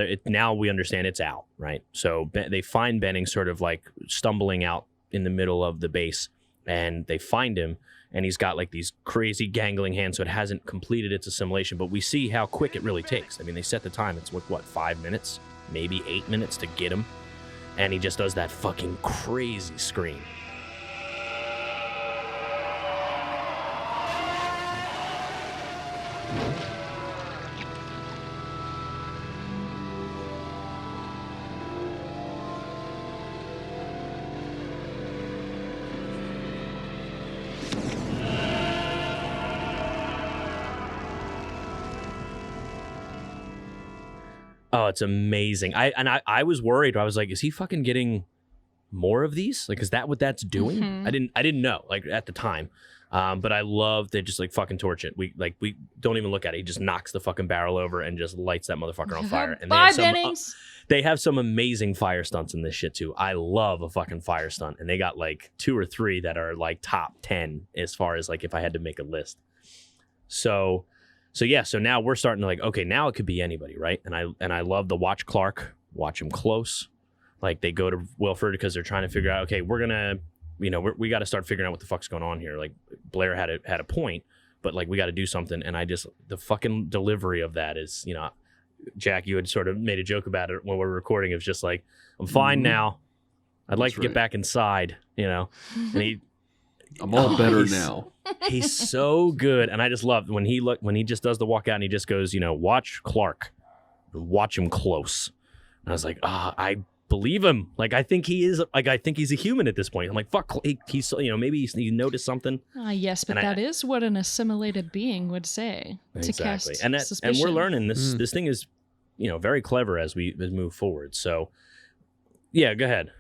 we understand it's out, right? So they find Bennings sort of, like, stumbling out in the middle of the base, and they find him, and he's got, like, these crazy gangling hands, so it hasn't completed its assimilation, but we see how quick it really takes. I mean, they set the time. It's, what, 5 minutes? Maybe 8 minutes to get him, and he just does that fucking crazy scream. Oh, it's amazing. I was worried. I was like, is he fucking getting more of these? Like, is that what that's doing? Mm-hmm. I didn't know, like, at the time. But I love they just like fucking torch it. We don't even look at it. He just knocks the fucking barrel over and just lights that motherfucker on fire. And Bye, Bennings. they have some amazing fire stunts in this shit too. I love a fucking fire stunt, and they got like 2 or 3 that are like top 10 as far as like if I had to make a list. So yeah, so now we're starting to like, okay, now it could be anybody, right? And I love the watch Clark, watch him close. Like they go to Wilford because they're trying to figure out, okay, we're gonna, you know, we got to start figuring out what the fuck's going on here. Like Blair had a point, but like we got to do something. And the fucking delivery of that is, you know, Jack, you had sort of made a joke about it when we were recording. It was just like, I'm fine now. I'd like to get back inside, you know, and I'm all better now. He's so good. And I just love when he just does the walkout and he just goes, you know, watch Clark, watch him close. And I was like, I believe him. Like, I think he's a human at this point. I'm like, fuck, he's, you know, maybe he noticed something. Yes, but that is what an assimilated being would say. Exactly. To cast suspicion. And we're learning this thing is, you know, very clever as we move forward. So yeah, go ahead.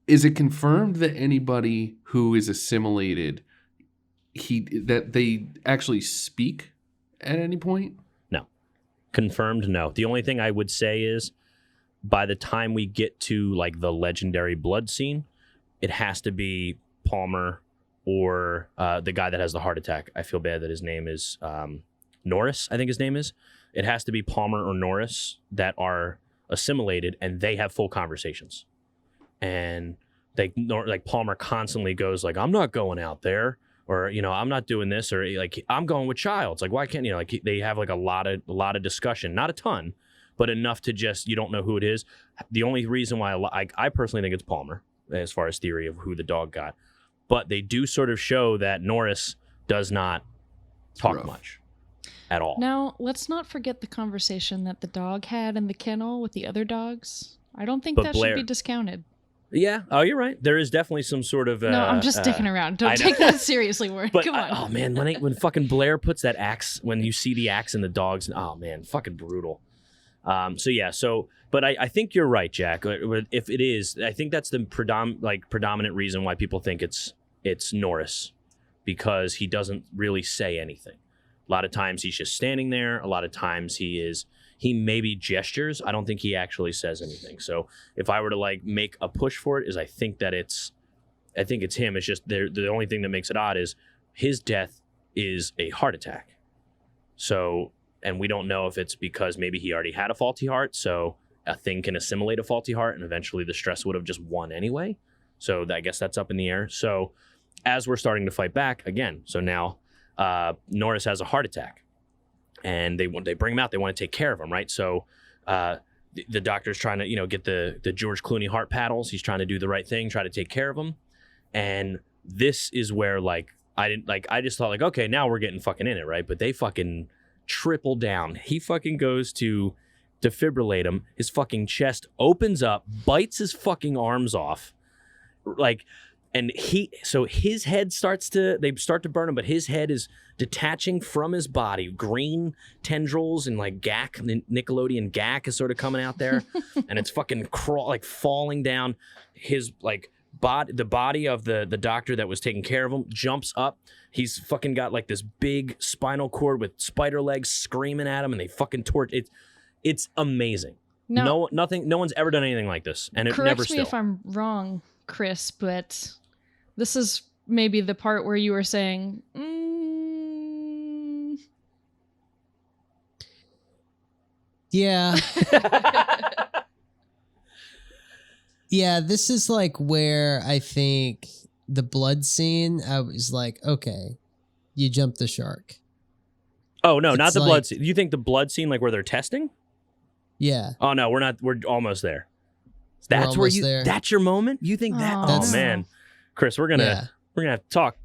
Is it confirmed that anybody who is assimilated, that they actually speak at any point? No. Confirmed, no. The only thing I would say is by the time we get to like the legendary blood scene, it has to be Palmer or the guy that has the heart attack. I feel bad that his name is Norris, I think his name is. It has to be Palmer or Norris that are assimilated and they have full conversations. And like Palmer constantly goes like, I'm not going out there, or, you know, I'm not doing this, or like, I'm going with Childs. Like, why can't, you know, like they have like a lot of discussion, not a ton, but enough to just, you don't know who it is. The only reason why I personally think it's Palmer as far as theory of who the dog got, but they do sort of show that Norris does not talk much at all. Now, let's not forget the conversation that the dog had in the kennel with the other dogs. I don't think that should be discounted. Yeah. Oh, you're right. There is definitely some sort of. No, I'm just sticking around. Don't take that seriously, Warren. Come on. Oh man, when fucking Blair puts that axe, when you see the axe in the dogs, oh man, fucking brutal. But I think you're right, Jack. If it is, I think that's the predominant reason why people think it's Norris, because he doesn't really say anything. A lot of times he's just standing there. A lot of times he maybe gestures. I don't think he actually says anything. So if I were to like make a push for it, I think it's him. It's just the only thing that makes it odd is his death is a heart attack. So, and we don't know if it's because maybe he already had a faulty heart. So a thing can assimilate a faulty heart and eventually the stress would have just won anyway. So I guess that's up in the air. So as we're starting to fight back again, so now Norris has a heart attack. And they bring him out. They want to take care of him, right? So the doctor's trying to, you know, get the George Clooney heart paddles. He's trying to do the right thing, try to take care of him. And this is where I just thought like, okay, now we're getting fucking in it, right? But they fucking triple down. He fucking goes to defibrillate him. His fucking chest opens up, bites his fucking arms off. Like And his head they start to burn him, but his head is detaching from his body. Green tendrils and like Nickelodeon gack is sort of coming out there, and it's fucking falling down. His like body, the body of the doctor that was taking care of him jumps up. He's fucking got like this big spinal cord with spider legs screaming at him, and they fucking torch it. It's amazing. No one's ever done anything like this, and it never Correct me if I'm wrong, Chris, but this is maybe the part where you were saying, Yeah. Yeah, this is like where I think the blood scene, I was like, okay, you jumped the shark. Oh, no, not It's the like- blood scene. You think the blood scene, like where they're testing? Yeah. Oh, no, we're not. We're almost there. We're That's where almost you. there. That's your moment. You think that? Aw. Oh That's- man, Chris, we're gonna have to talk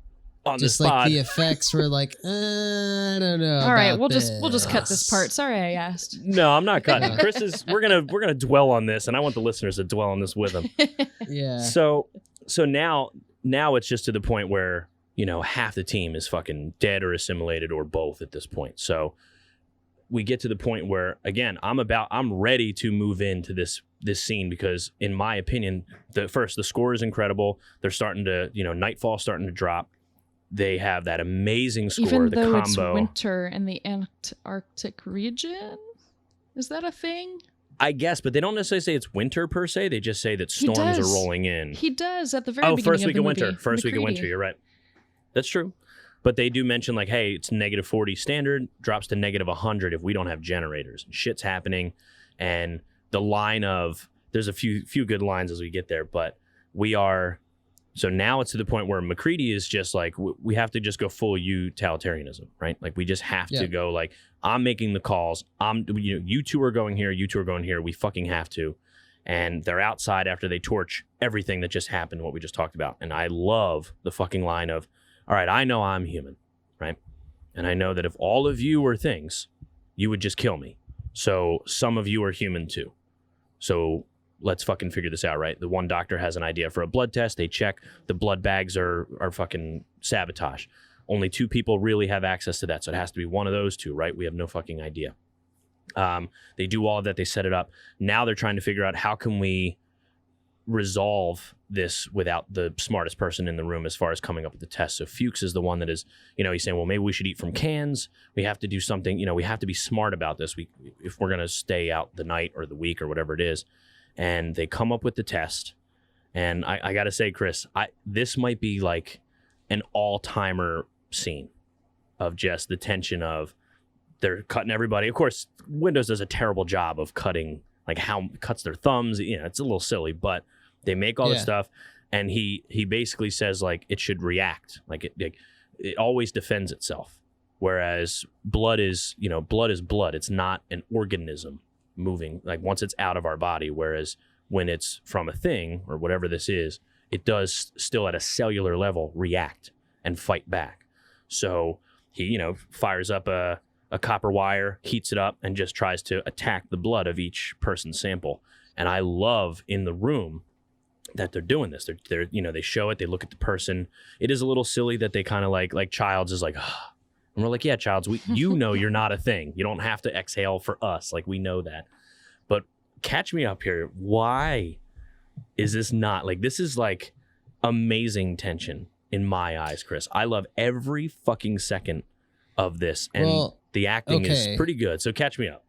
on Just this like pod. the effects were like, I don't know. all right, about we'll just cut this part. Sorry I asked. No, I'm not cutting. Yeah. Chris is. We're gonna dwell on this, and I want the listeners to dwell on this with him. Yeah. So now it's just to the point where half the team is fucking dead or assimilated or both at this point. So we get to the point where again I'm ready to move into this scene because in my opinion the score is incredible. They're starting to Nightfall's starting to drop. They have that amazing score. Even the though combo. it's winter in the Antarctic region, is that a thing? I guess, but they don't necessarily say it's winter per se. They just say that He storms are does. rolling in. He does at the very beginning first of week the of movie. winter. First week of MacReady. winter. You're right. That's true. But they do mention like, hey, it's -40 standard, drops to -100 if we don't have generators. Shit's happening, and the line of there's a few good lines as we get there, but we are. So now it's to the point where MacReady is just like we have to just go full utilitarianism, right? Like we just have to go like I'm making the calls. You two are going here. You two are going here. We fucking have to. And they're outside after they torch everything that just happened, what we just talked about. And I love the fucking line of, all right, I know I'm human, right? And I know that if all of you were things, you would just kill me. So some of you are human too. So let's fucking figure this out, right? The one doctor has an idea for a blood test. They check. The blood bags are fucking sabotage. Only 2 people really have access to that. So it has to be one of those 2, right? We have no fucking idea. They do all of that. They set it up. Now they're trying to figure out how can we resolve this without the smartest person in the room as far as coming up with the test. So Fuchs is the one that is, he's saying, well, maybe we should eat from cans. We have to do something, we have to be smart about this. If we're going to stay out the night or the week or whatever it is. And they come up with the test. And I got to say, Chris, this might be like an all-timer scene of just the tension of they're cutting everybody. Of course, Windows does a terrible job of cutting, like how cuts their thumbs. It's a little silly, but they make all this stuff. And he basically says like it should react. Like it always defends itself. Whereas blood is blood. It's not an organism moving like once it's out of our body. Whereas when it's from a thing or whatever this is, it does still at a cellular level react and fight back. So he, fires up a copper wire, heats it up, and just tries to attack the blood of each person's sample. And I love in the room that they're doing this. They're they show it, they look at the person. It is a little silly that they kind of like Childs is like, ah. And we're like, yeah, Childs, you're not a thing. You don't have to exhale for us. Like we know that. But catch me up here. Why is this not like, this is like amazing tension in my eyes, Chris. I love every fucking second of this. And the acting is pretty good. So catch me up.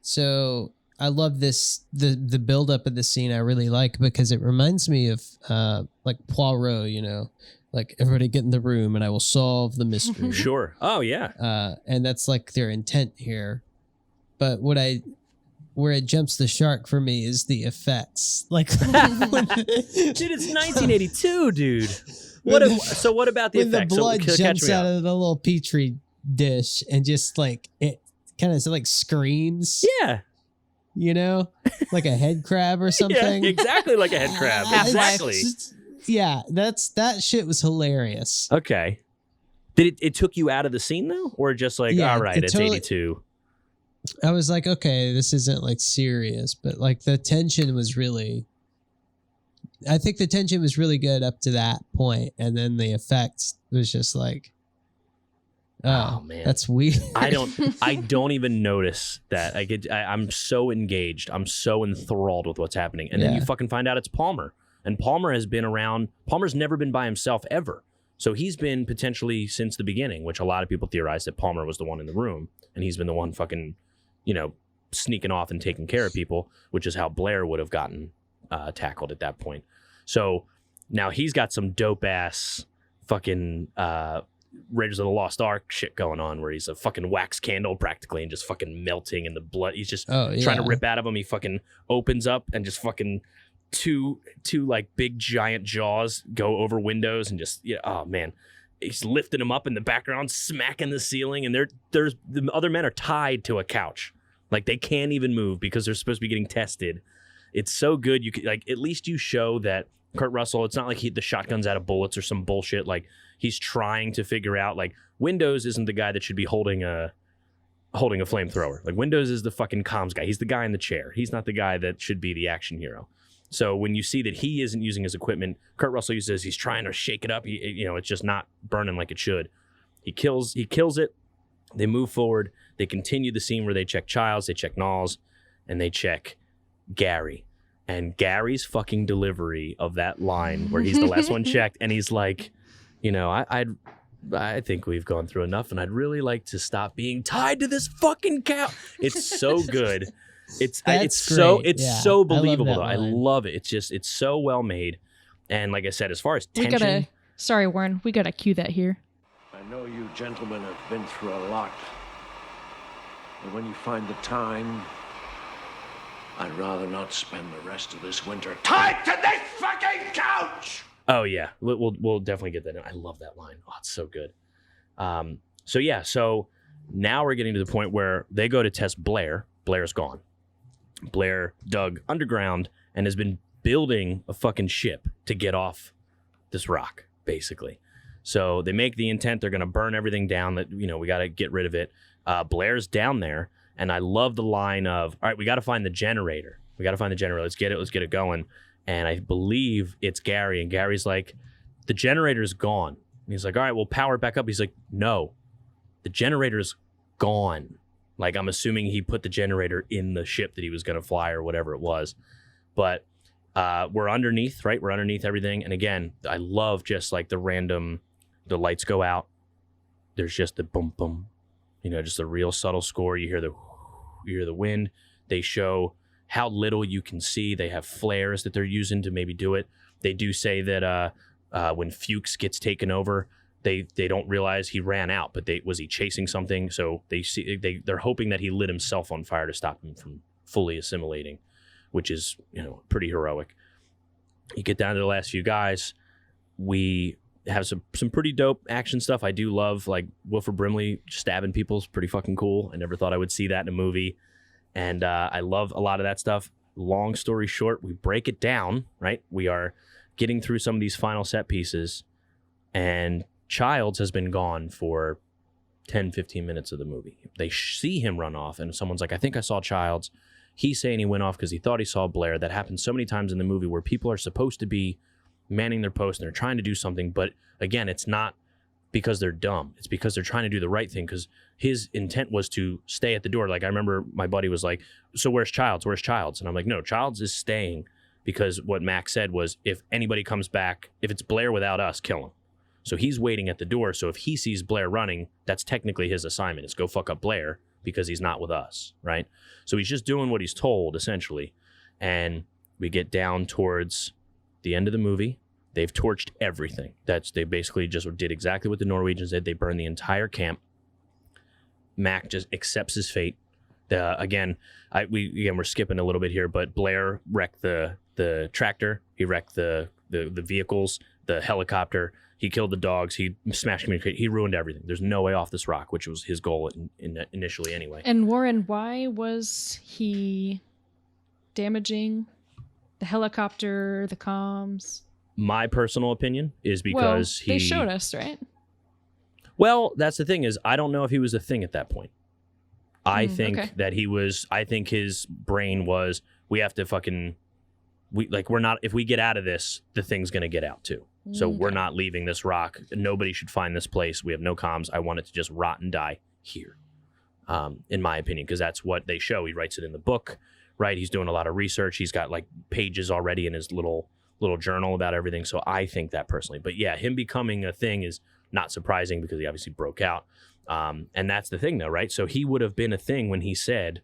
So I love this, the build up of the scene I really like because it reminds me of like Poirot, like everybody get in the room and I will solve the mystery. Sure. Oh yeah. And that's like their intent here. But where it jumps the shark for me is the effects. Like, dude, it's 1982, dude. So what about the when effects? the blood catch jumps me out up. of the little petri dish and just like it kind of like screams. Yeah. Like a head crab or something. Yeah, exactly like a head crab. Half-Life. Exactly. Yeah, that shit was hilarious. Okay. Did it took you out of the scene though, or just like, Yeah, all right, it it's totally- 82? I was like, okay, this isn't like serious, but like the tension was really I think the tension was really good up to that point, and then the effects was just like, Oh, man. that's weird. I don't even notice that. I'm so engaged. I'm so enthralled with what's happening. And then you fucking find out it's Palmer. And Palmer has been around. Palmer's never been by himself ever. So he's been potentially since the beginning, which a lot of people theorize that Palmer was the one in the room. And he's been the one fucking, sneaking off and taking care of people, which is how Blair would have gotten tackled at that point. So now he's got some dope ass fucking Raiders of the Lost Ark shit going on, where he's a fucking wax candle practically and just fucking melting in the blood. He's just trying to rip out of him. He fucking opens up and just fucking two like big giant jaws go over windows and just oh man, he's lifting him up in the background, smacking the ceiling, and there's the other men are tied to a couch, like they can't even move because they're supposed to be getting tested. It's so good. You could, like, at least you show that Kurt Russell, it's not like the shotgun's out of bullets or some bullshit. Like, he's trying to figure out, like, Windows isn't the guy that should be holding a flamethrower. Like, Windows is the fucking comms guy. He's the guy in the chair. He's not the guy that should be the action hero. So when you see that he isn't using his equipment, Kurt Russell uses, he's trying to shake it up. It's just not burning like it should. He kills it. They move forward. They continue the scene where they check Childs, they check Knowles, and they check Gary. And Gary's fucking delivery of that line where he's the last one checked, and he's like, I think we've gone through enough, and I'd really like to stop being tied to this fucking cow. It's so good. It's so believable though. I love it. It's so well made. And like I said, as far as tension, sorry, Warren, we gotta cue that here. I know you gentlemen have been through a lot. But when you find the time, I'd rather not spend the rest of this winter tied to this fucking couch! Oh, yeah. We'll definitely get that in. I love that line. Oh, it's so good. So now we're getting to the point where they go to test Blair. Blair's gone. Blair dug underground and has been building a fucking ship to get off this rock, basically. So they make the intent. They're going to burn everything down. That we got to get rid of it. Blair's down there. And I love the line of, all right, we got to find the generator. Let's get it going. And I believe it's Gary. And Gary's like, the generator's gone. And he's like, all right, we'll power it back up. He's like, no, the generator's gone. Like, I'm assuming he put the generator in the ship that he was going to fly or whatever it was. But we're underneath, right? We're underneath everything. And again, I love just like the lights go out. There's just the boom, boom. Just a real subtle score. You hear the wind. They show how little you can see. They have flares that they're using to maybe do it. They do say that when Fuchs gets taken over, they don't realize he ran out, but was he chasing something? So they're hoping that he lit himself on fire to stop him from fully assimilating, which is pretty heroic. You get down to the last few guys. We have some pretty dope action stuff. I do love, like, Wilford Brimley stabbing people is pretty fucking cool. I never thought I would see that in a movie. And I love a lot of that stuff. Long story short, we break it down, right? We are getting through some of these final set pieces, and Childs has been gone for 10, 15 minutes of the movie. They see him run off, and someone's like, I think I saw Childs. He's saying he went off because he thought he saw Blair. That happens so many times in the movie where people are supposed to be manning their post and they're trying to do something, but again, it's not because they're dumb. It's because they're trying to do the right thing, because his intent was to stay at the door. Like, I remember my buddy was like, so where's Childs? And I'm like, no, Childs is staying, because what Mac said was, if anybody comes back, if it's Blair without us, kill him. So he's waiting at the door. So if he sees Blair running, that's technically his assignment, is go fuck up Blair, because he's not with us, right? So he's just doing what he's told, essentially. And we get down towards the end of the movie. They've torched everything. They basically just did exactly what the Norwegians did. They burned the entire camp. Mac just accepts his fate. We're skipping a little bit here, but Blair wrecked the tractor. He wrecked the vehicles, the helicopter. He killed the dogs. He smashed communication. He ruined everything. There's no way off this rock, which was his goal initially anyway. And Warren, why was he damaging the helicopter, the comms? My personal opinion is because they showed us, right? Well, that's the thing, is I don't know if he was a thing at that point. I think that he was. I think his brain was, we have to fucking we're not, if we get out of this, the thing's going to get out too. So we're not leaving this rock. Nobody should find this place. We have no comms. I want it to just rot and die here, in my opinion, because that's what they show. He writes it in the book, right? He's doing a lot of research. He's got like pages already in his little journal about everything. So I think that personally. But yeah, him becoming a thing is not surprising because he obviously broke out. And that's the thing though, right? So he would have been a thing when he said,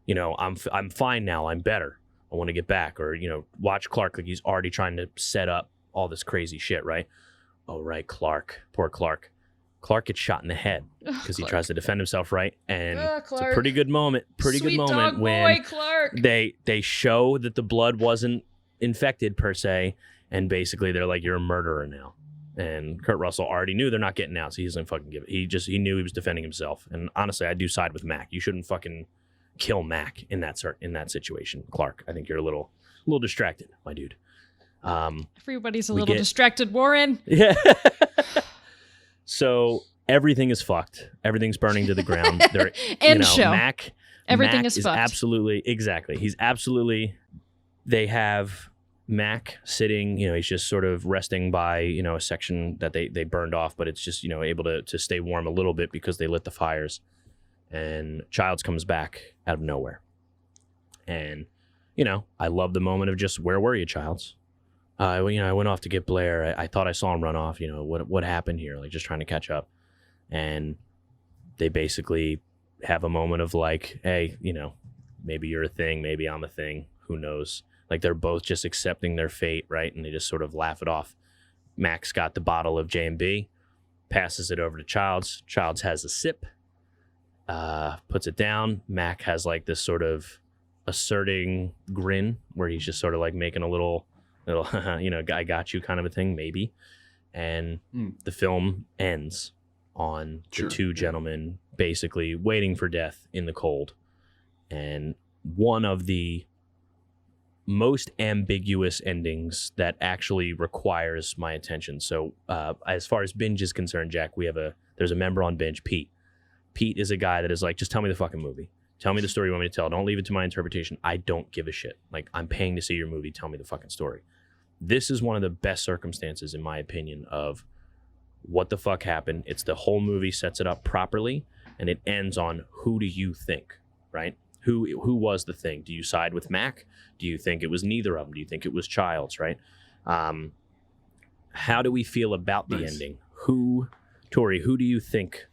you know, I'm fine now. I'm better. I want to get back. Or, you know, watch Clark, like he's already trying to set up all this crazy shit, right? Oh, right, Clark. Poor Clark. Clark gets shot in the head because he tries to defend himself, right? And it's a pretty good moment. Sweet dog when boy, Clark. they show that the blood wasn't infected per se, and basically they're like, you're a murderer now. And Kurt Russell already knew they're not getting out, so he doesn't fucking give it. He knew he was defending himself. And honestly, I do side with Mac. You shouldn't fucking kill Mac in that situation, Clark. I think you're a little distracted, my dude. Everybody's a little distracted, Warren. Yeah. So everything is fucked. Everything's burning to the ground. Everything is fucked. Absolutely, exactly. They have Mac sitting, you know, he's just sort of resting by, you know, a section that they burned off, but it's just, you know, able to stay warm a little bit because they lit the fires. And Childs comes back out of nowhere. And, you know, I love the moment of just, where were you, Childs? I went off to get Blair. I thought I saw him run off. You know, what happened here? Like, just trying to catch up. And they basically have a moment of like, hey, you know, maybe you're a thing. Maybe I'm a thing. Who knows? Like, they're both just accepting their fate, right? And they just sort of laugh it off. Max got the bottle of J&B, passes it over to Childs. Childs has a sip, puts it down. Mac has like this sort of asserting grin where he's just sort of like making a little, you know, I got you kind of a thing, maybe. And the film ends on the two gentlemen basically waiting for death in the cold. And one of the most ambiguous endings that actually requires my attention. So as far as Binge is concerned, Jack, there's a member on Binge, Pete. Pete is a guy that is like, just tell me the fucking movie. Tell me the story you want me to tell. Don't leave it to my interpretation. I don't give a shit. Like, I'm paying to see your movie. Tell me the fucking story. This is one of the best circumstances, in my opinion, of what the fuck happened. It's the whole movie sets it up properly, and it ends on who do you think, right? Who was the thing? Do you side with Mac? Do you think it was neither of them? Do you think it was Childs, right? How do we feel about the ending? Tori, who do you think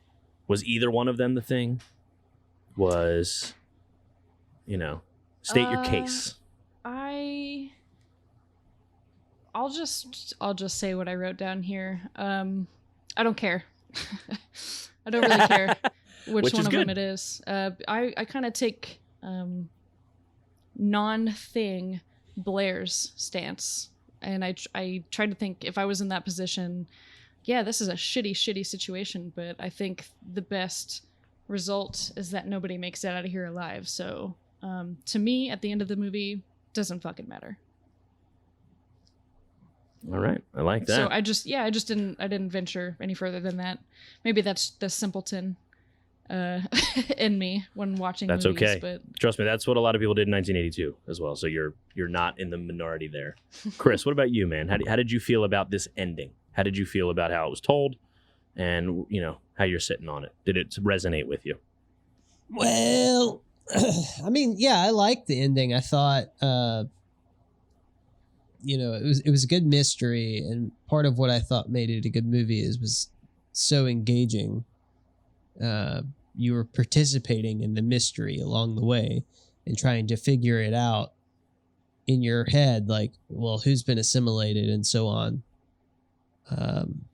was either one of them the thing? Was, you know, state your case. I'll just say what I wrote down here. I don't care. I don't really care which one of them it is. I kind of take non-thing Blair's stance, and I tried to think if I was in that position. Yeah, this is a shitty situation, but I think the best result is that nobody makes it out of here alive. So to me, at the end of the movie, doesn't fucking matter. All right, I like that. So I didn't venture any further than that. Maybe that's the simpleton in me when watching that's movies. Okay. But trust me, that's what a lot of people did in 1982 as well. So you're not in the minority there. Chris, what about you, man? How did you feel about this ending? How did you feel about how it was told, and you know how you're sitting on it? Did it resonate with you? Well, I mean, yeah, I liked the ending. I thought, you know, it was a good mystery, and part of what I thought made it a good movie was so engaging. You were participating in the mystery along the way and trying to figure it out in your head, like, well, who's been assimilated and so on.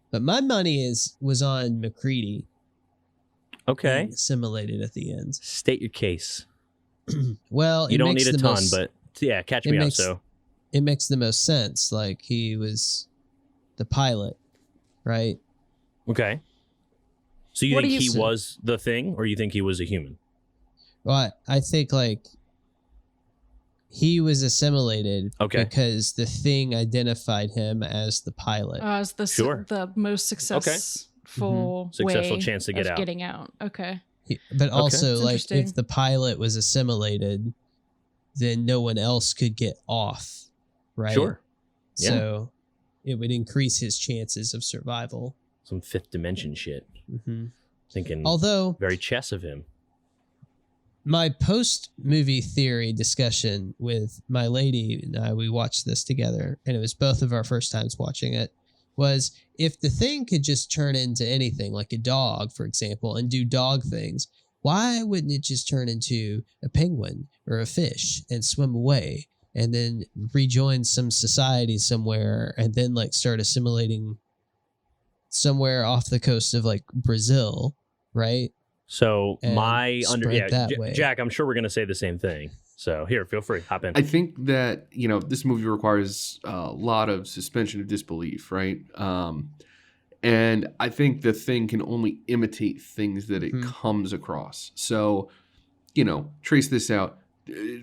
But my money was on MacReady. Okay. Assimilated at the end. State your case. Well, you don't need a ton, but yeah, catch me up. So it makes the most sense. Like, he was the pilot, right? Okay. So you think he was the thing, or you think he was a human? Well, I think like he was assimilated because the thing identified him as the pilot. As the most successful way chance to get out. Getting out. Okay. But also, like, if the pilot was assimilated, then no one else could get off right? Sure. Yeah. So it would increase his chances of survival. Some fifth dimension shit. Thinking Although very chess of him. my post-movie theory discussion with my lady and I, we watched this together, and it was both of our first times watching it, was if the thing could just turn into anything, like a dog, for example, and do dog things, why wouldn't it just turn into a penguin or a fish and swim away and then rejoin some society somewhere and then like start assimilating somewhere off the coast of like Brazil, right? So And spread that way. Jack, I'm sure we're going to say the same thing. So here, feel free, hop in. I think that, this movie requires a lot of suspension of disbelief, right? And I think the thing can only imitate things that it comes across. So, trace this out.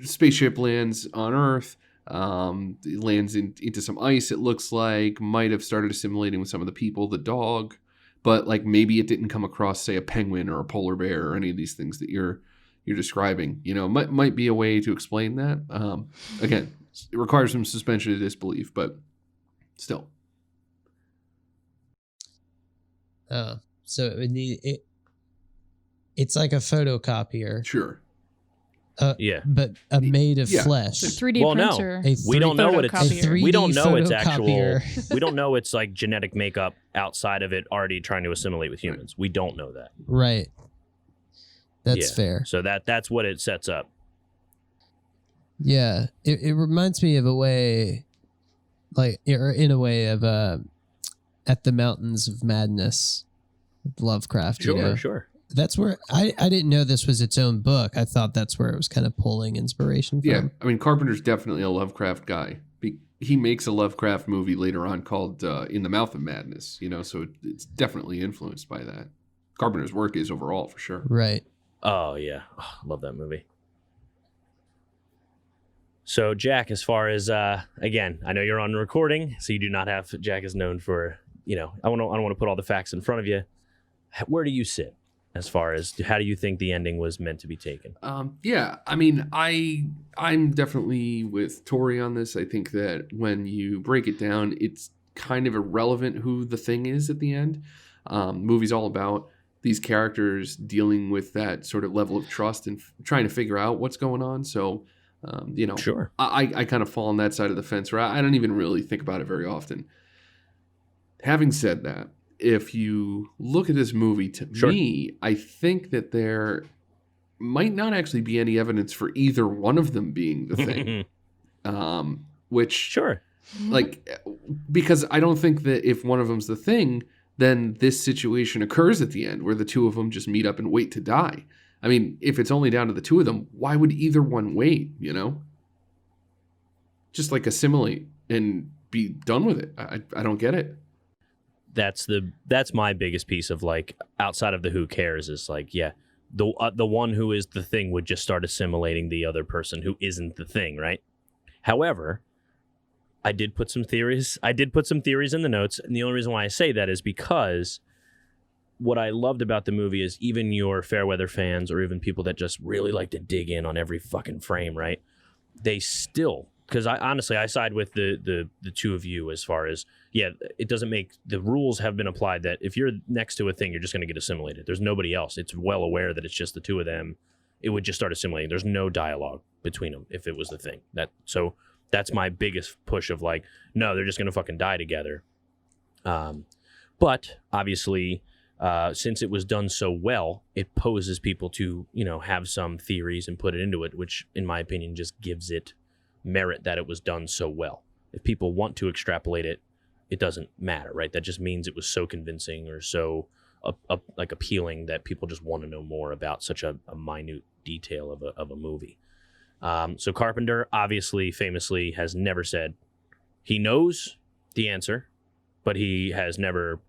Spaceship lands on Earth, it lands into some ice, it looks like, might have started assimilating with some of the people, the dog, but like maybe it didn't come across, say, a penguin or a polar bear or any of these things that you're describing. Might be a way to explain that. Again, it requires some suspension of disbelief, but still. So it would need it. It's like a photocopier. Sure. Yeah. But made of flesh. A 3D Well, no. printer. We don't know what it's. photocopier. We don't know it's actual. photocopier. We don't know it's like genetic makeup outside of it already trying to assimilate with humans. We don't know that. Right. That's Yeah. fair. So that's what it sets up. Yeah. It reminds me of a way, like, or in a way of At the Mountains of Madness, Lovecraft. Sure, sure. That's where I didn't know this was its own book. I thought that's where it was kind of pulling inspiration from. Yeah, I mean, Carpenter's definitely a Lovecraft guy. He makes a Lovecraft movie later on called In the Mouth of Madness, so it's definitely influenced by that. Carpenter's work is overall, for sure. Right. Oh, yeah. Oh, love that movie. So, Jack, as far as, again, I know you're on recording, so you do not have, Jack is known for, I don't want to put all the facts in front of you. Where do you sit as far as how do you think the ending was meant to be taken? Yeah, I mean, I'm definitely with Tori on this. I think that when you break it down, it's kind of irrelevant who the thing is at the end. Movie's all about these characters dealing with that sort of level of trust and trying to figure out what's going on. So, Sure. I kind of fall on that side of the fence where I don't even really think about it very often. Having said that, if you look at this movie, to me, I think that there might not actually be any evidence for either one of them being the thing. Which, sure, like, because I don't think that if one of them's the thing, then this situation occurs at the end where the two of them just meet up and wait to die. I mean, if it's only down to the two of them, why would either one wait, Just like assimilate and be done with it. I don't get it. That's my biggest piece of like outside of the who cares is like, yeah, the one who is the thing would just start assimilating the other person who isn't the thing, right? However, I did put some theories in the notes, and the only reason why I say that is because what I loved about the movie is even your Fairweather fans or even people that just really like to dig in on every fucking frame, right? They still, because I side with the two of you as far as, yeah, it doesn't make, the rules have been applied that if you're next to a thing, you're just going to get assimilated. There's nobody else. It's well aware that it's just the two of them. It would just start assimilating. There's no dialogue between them if it was the thing. So that's my biggest push of like, no, they're just going to fucking die together. But obviously, since it was done so well, it poses people to, have some theories and put it into it, which in my opinion just gives it merit that it was done so well. If people want to extrapolate it, it doesn't matter, right? That just means it was so convincing or so like appealing that people just want to know more about such a minute detail of a movie. So Carpenter obviously famously has never said he knows the answer, but he has never,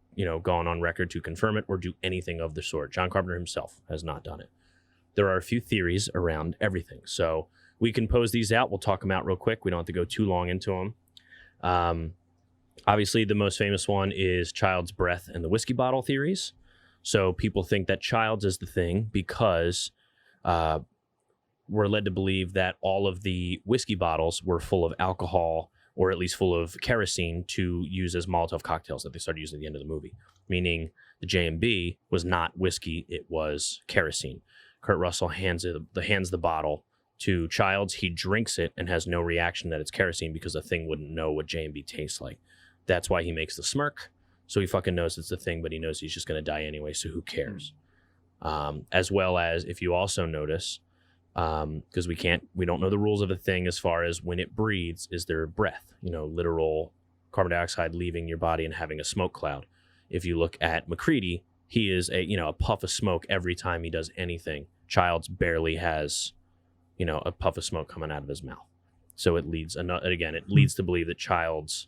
gone on record to confirm it or do anything of the sort. John Carpenter himself has not done it. There are a few theories around everything. So we can pose these out. We'll talk them out real quick. We don't have to go too long into them. Obviously, the most famous one is Child's breath and the whiskey bottle theories. So people think that Child's is the thing because we're led to believe that all of the whiskey bottles were full of alcohol or at least full of kerosene to use as Molotov cocktails that they started using at the end of the movie. Meaning the J&B was not whiskey, it was kerosene. Kurt Russell hands the bottle to Childs. He drinks it and has no reaction that it's kerosene because the thing wouldn't know what J&B tastes like. That's why he makes the smirk. So he fucking knows it's the thing, but he knows he's just going to die anyway, so who cares? As well as, if you also notice, because we don't know the rules of a thing as far as when it breathes, is there breath, literal carbon dioxide leaving your body and having a smoke cloud. If you look at MacReady, he is a puff of smoke every time he does anything. Childs barely has, a puff of smoke coming out of his mouth. So it leads to believe that Childs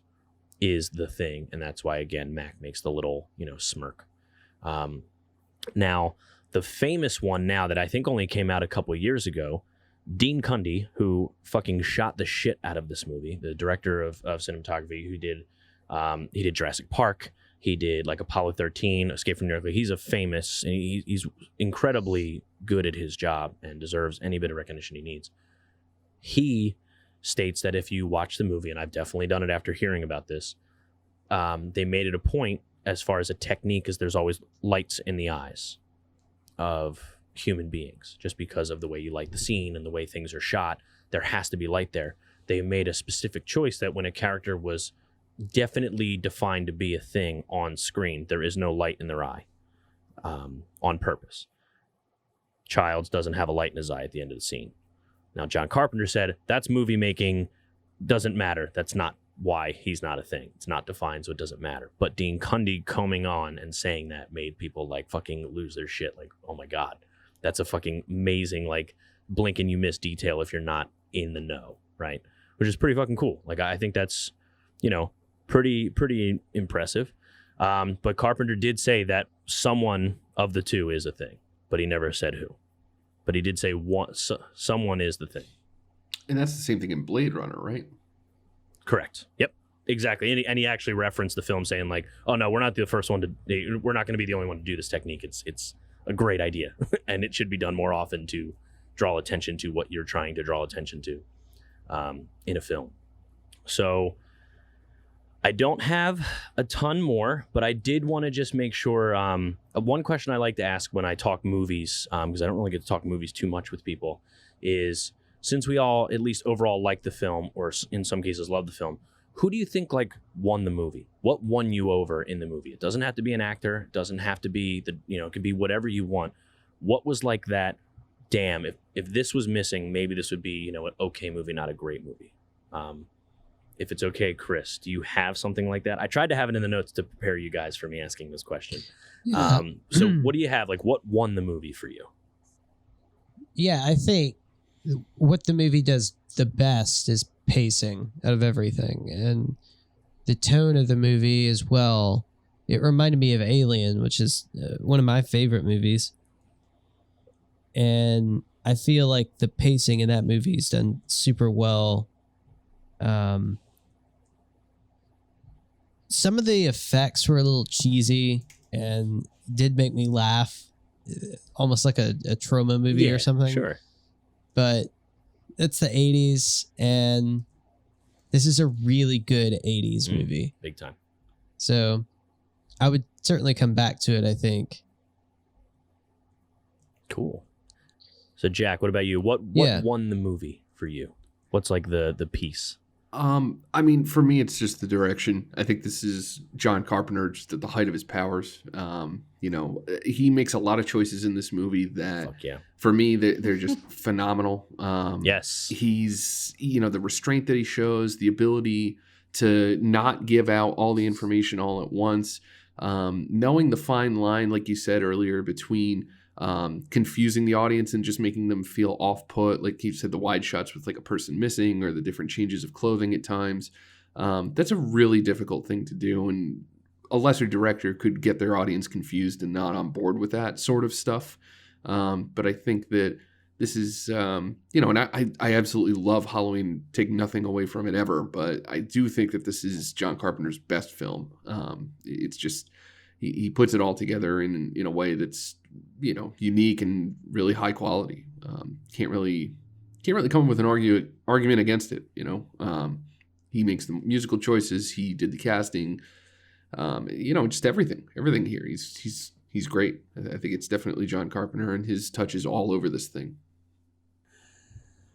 is the thing. And that's why, again, Mac makes the little, smirk. Now, the famous one now that I think only came out a couple of years ago, Dean Cundey, who fucking shot the shit out of this movie, the director of cinematography, who he did Jurassic Park, he did like Apollo 13, Escape from New York. He's he's incredibly good at his job and deserves any bit of recognition he needs. He states that if you watch the movie, and I've definitely done it after hearing about this, they made it a point as far as a technique is there's always lights in the eyes of human beings, just because of the way you light the scene and the way things are shot. There has to be light there. They made a specific choice that when a character was definitely defined to be a thing on screen, there is no light in their eye, on purpose. Childs doesn't have a light in his eye at the end of the scene. Now, John Carpenter said that's movie making, doesn't matter. That's not why he's not a thing. It's not defined, so it doesn't matter. But Dean Cundey coming on and saying that made people like fucking lose their shit. Like, oh my God, that's a fucking amazing, like, blink and you miss detail if you're not in the know, right? Which is pretty fucking cool. Like, I think that's, pretty impressive. But Carpenter did say that someone of the two is a thing, but he never said who. But he did say someone is the thing. And that's the same thing in Blade Runner, right? Correct. Yep. Exactly. And he actually referenced the film saying like, oh no, we're not the first one we're not going to be the only one to do this technique. It's a great idea and it should be done more often to draw attention to what you're trying to draw attention to in a film. So I don't have a ton more, but I did want to just make sure, one question I like to ask when I talk movies, because I don't really get to talk movies too much with people, is since we all, at least overall, like the film, or in some cases love the film, who do you think like won the movie? What won you over in the movie? It doesn't have to be an actor. It doesn't have to be it could be whatever you want. What was like that? Damn, if this was missing, maybe this would be an okay movie, not a great movie. If it's okay, Chris, do you have something like that? I tried to have it in the notes to prepare you guys for me asking this question. Yeah. So what do you have? Like, what won the movie for you? Yeah, I think what the movie does the best is pacing out of everything, and the tone of the movie as well. It reminded me of Alien, which is one of my favorite movies. And I feel like the pacing in that movie is done super well. Some of the effects were a little cheesy and did make me laugh, almost like a trauma movie or something. Sure. But it's the 80s, and this is a really good 80s movie. Big time. So I would certainly come back to it, I think. Cool. So Jack, what about you? What won the movie for you? What's like the piece? I mean, for me, it's just the direction. I think this is John Carpenter just at the height of his powers. He makes a lot of choices in this movie that, for me, they're just phenomenal. Yes. He's, the restraint that he shows, the ability to not give out all the information all at once, knowing the fine line, like you said earlier, between confusing the audience and just making them feel off-put, like you said, the wide shots with like a person missing or the different changes of clothing at times. That's a really difficult thing to do, and a lesser director could get their audience confused and not on board with that sort of stuff. But I think that this is, and I absolutely love Halloween, take nothing away from it ever, but I do think that this is John Carpenter's best film. It's just, he puts it all together in a way that's, unique and really high quality. Can't really come up with an argument against it. He makes the musical choices. He did the casting. Just everything here. He's great. I think it's definitely John Carpenter, and his touch is all over this thing.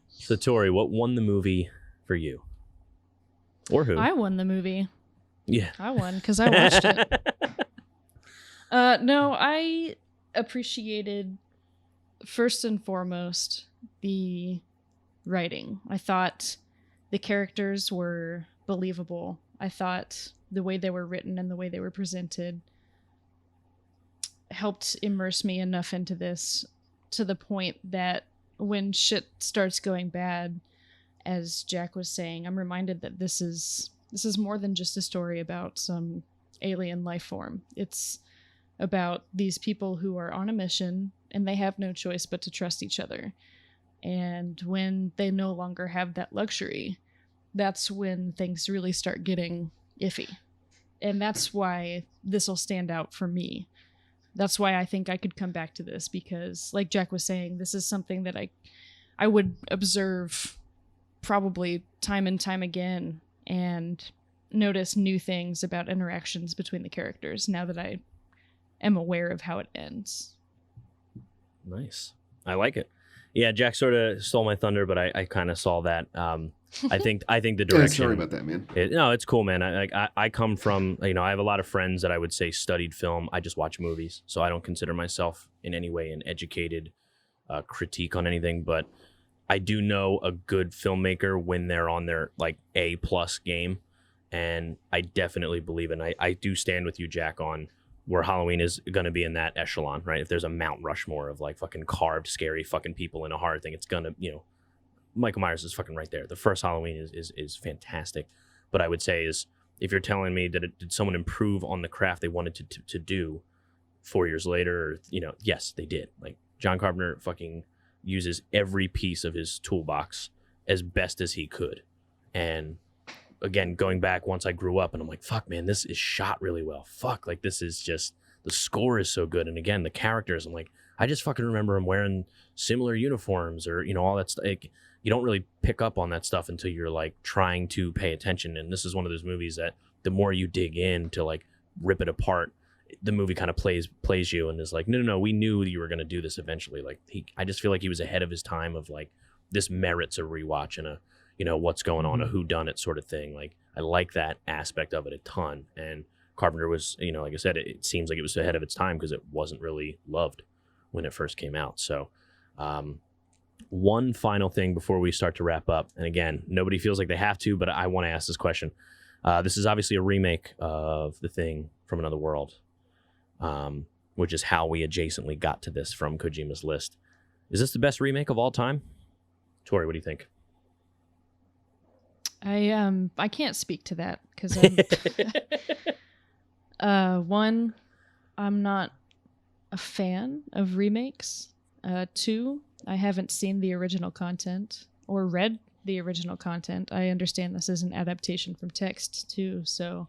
So Tori, what won the movie for you? Or who? I won the movie. Yeah. I won because I watched it. No, I appreciated first and foremost the writing. I thought the characters were believable. I thought the way they were written and the way they were presented helped immerse me enough into this to the point that when shit starts going bad, as Jack was saying, I'm reminded that this is more than just a story about some alien life form. It's about these people who are on a mission and they have no choice but to trust each other. And when they no longer have that luxury, that's when things really start getting iffy. And that's why this will stand out for me. That's why I think I could come back to this, because like Jack was saying, this is something that I would observe probably time and time again and notice new things about interactions between the characters now that I am aware of how it ends. Nice. I like it. Yeah, Jack sort of stole my thunder, but I kind of saw that. I think the direction. Yeah, sorry about that, man. It's cool, man. I come from, I have a lot of friends that I would say studied film. I just watch movies, so I don't consider myself in any way an educated critique on anything. But I do know a good filmmaker when they're on their like A+ game, and I definitely believe it. And I do stand with you, Jack, on where Halloween is going to be in that echelon, right? If there's a Mount Rushmore of like fucking carved, scary fucking people in a horror thing, it's gonna, Michael Myers is fucking right there. The first Halloween is fantastic. But I would say is, if you're telling me that did someone improve on the craft they wanted to do 4 years later, yes, they did. Like John Carpenter fucking uses every piece of his toolbox as best as he could. And again, going back once I grew up and I'm like, fuck, man, this is shot really well. Fuck, like this is just, the score is so good. And again, the characters, I'm like, I just fucking remember them wearing similar uniforms or, all that stuff. Like, you don't really pick up on that stuff until you're like trying to pay attention. And this is one of those movies that the more you dig in to like rip it apart, the movie kind of plays you and is like, no, we knew you were going to do this eventually. Like I just feel like he was ahead of his time of like, this merits a rewatch and a, what's going on, a whodunit sort of thing. Like I like that aspect of it a ton. And Carpenter was, like I said, it seems like it was ahead of its time because it wasn't really loved when it first came out. So, one final thing before we start to wrap up. And again, nobody feels like they have to, but I want to ask this question. This is obviously a remake of The Thing from Another World, which is how we adjacently got to this from Kojima's list. Is this the best remake of all time? Tori, what do you think? I can't speak to that because one, I'm not a fan of remakes. Two, I haven't seen the original content or read the original content. I understand this is an adaptation from text too, so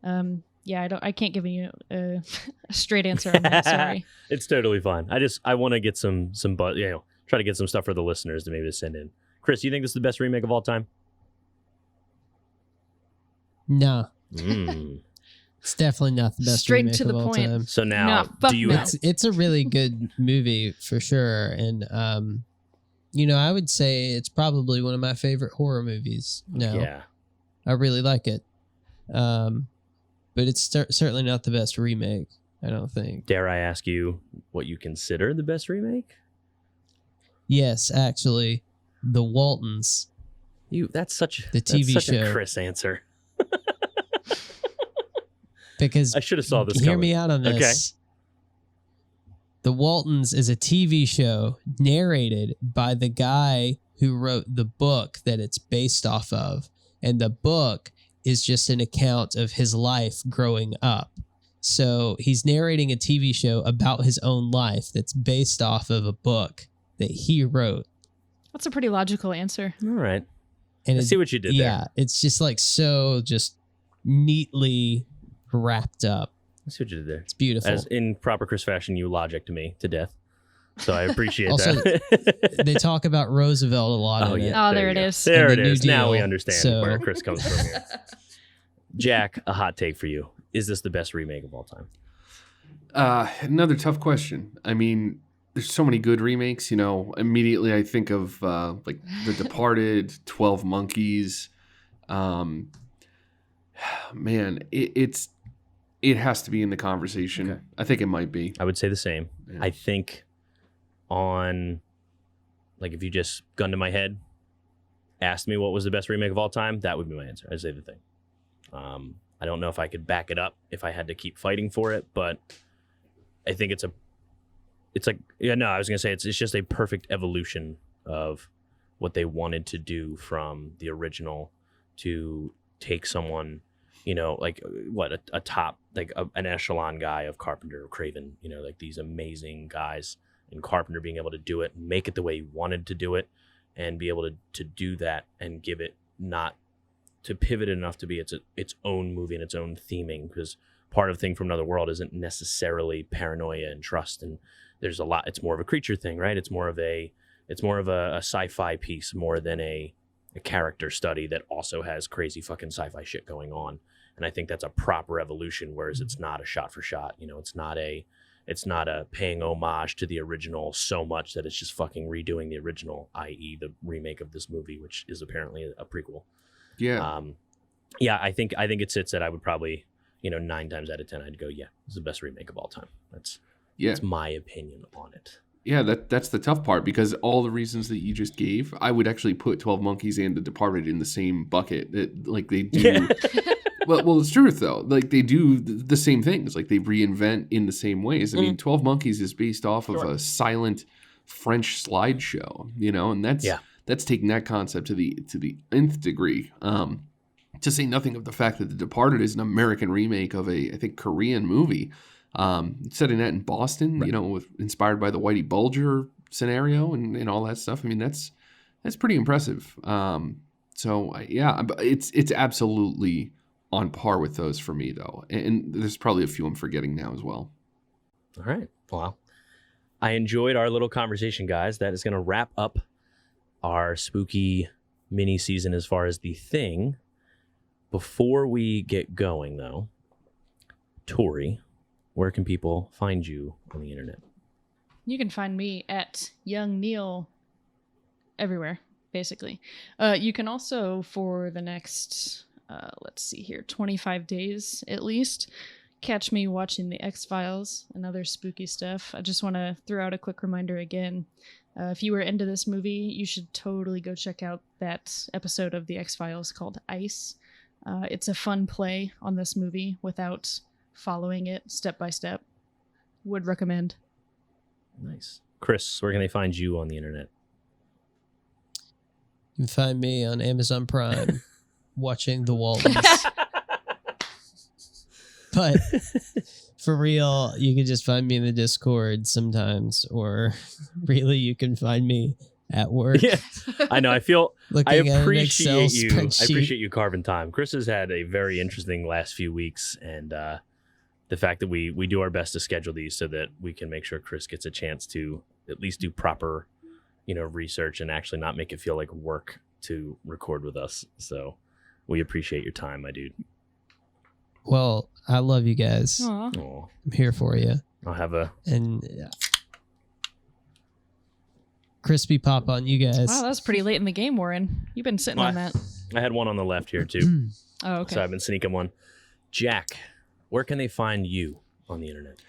I can't give you a straight answer on that. Sorry. It's totally fine. I want to get some try to get some stuff for the listeners to maybe send in. Chris, you think this is the best remake of all time? No. It's definitely not the best Straight remake to the of all point. time. So now, no, do you? no. It's a really good movie for sure, and I would say it's probably one of my favorite horror movies. Yeah, I really like it, but it's certainly not the best remake. I don't think. Dare I ask you what you consider the best remake? Yes, actually, The Waltons. That's such the TV that's such show. a Chris answer. Because I should have saw this. Hear coming. me out on this. Okay. The Waltons is a TV show narrated by the guy who wrote the book that it's based off of. And the book is just an account of his life growing up. So he's narrating a TV show about his own life that's based off of a book that he wrote. That's a pretty logical answer. All right. And I see what you did there. Yeah, it's just like so just neatly wrapped up. I see what you did there. It's beautiful. As in proper Chris fashion, you logicked me to death. So I appreciate Also, that. They talk about Roosevelt a lot. Oh, in it. yeah. Oh, there you it go. is. There And it the New is. Now we Deal. understand So- where Chris comes from here. Jack, a hot take for you. Is this the best remake of all time? Another tough question. I mean, there's so many good remakes. Immediately I think of like The Departed, 12 Monkeys. Man, it has to be in the conversation. Okay. I think it might be. I would say the same. Yeah. I think if you just gun to my head, asked me what was the best remake of all time, that would be my answer. I'd say The Thing. I don't know if I could back it up if I had to keep fighting for it, but I think it's just a perfect evolution of what they wanted to do from the original to take someone, a top, an echelon guy of Carpenter or Craven, like these amazing guys, and Carpenter being able to do it, make it the way he wanted to do it, and be able to do that and give it not to pivot enough to be its own movie and its own theming, because part of Thing from Another World isn't necessarily paranoia and trust, and there's a lot. It's more of a creature thing, right? It's more of a sci-fi piece more than a character study that also has crazy fucking sci-fi shit going on. And I think that's a proper evolution, whereas it's not a shot for shot. It's not a paying homage to the original so much that it's just fucking redoing the original, i.e. the remake of this movie, which is apparently a prequel. Yeah. I think it sits that I would probably, 9 times out of 10, I'd go, yeah, it's the best remake of all time. That's my opinion on it. Yeah, that's the tough part, because all the reasons that you just gave, I would actually put 12 Monkeys and The Departed in the same bucket. Like they do. Yeah. well, it's truth though. Like they do the same things. Like they reinvent in the same ways. I mean, 12 Monkeys is based off of a silent French slideshow, and that's taking that concept to the nth degree. To say nothing of the fact that The Departed is an American remake of I think Korean movie. Setting that in Boston, right. Inspired by the Whitey Bulger scenario and all that stuff. I mean, that's pretty impressive. It's absolutely on par with those for me, though. And there's probably a few I'm forgetting now as well. All right. Well, I enjoyed our little conversation, guys. That is going to wrap up our spooky mini season as far as The Thing. Before we get going, though, Tori, where can people find you on the internet? You can find me at Young Neil everywhere, basically. You can also, for the next, 25 days at least, catch me watching The X-Files and other spooky stuff. I just want to throw out a quick reminder again. If you were into this movie, you should totally go check out that episode of The X-Files called Ice. It's a fun play on this movie without following it step by step. Would recommend. Nice. Chris, where can they find you on the internet? You can find me on Amazon Prime watching The Waltons. But for real, you can just find me in the Discord sometimes, or really you can find me at work. Yeah, I know. I appreciate you. Spreadsheet. I appreciate you carving time. Chris has had a very interesting last few weeks, and the fact that we do our best to schedule these so that we can make sure Chris gets a chance to at least do proper, research and actually not make it feel like work to record with us. So we appreciate your time, my dude. Well, I love you guys. Aww. Aw. I'm here for you. I'll have a crispy pop on you guys. Wow, that was pretty late in the game, Warren. You've been sitting on that. I had one on the left here too. Oh, okay. So I've been sneaking one. Jack, where can they find you on the internet?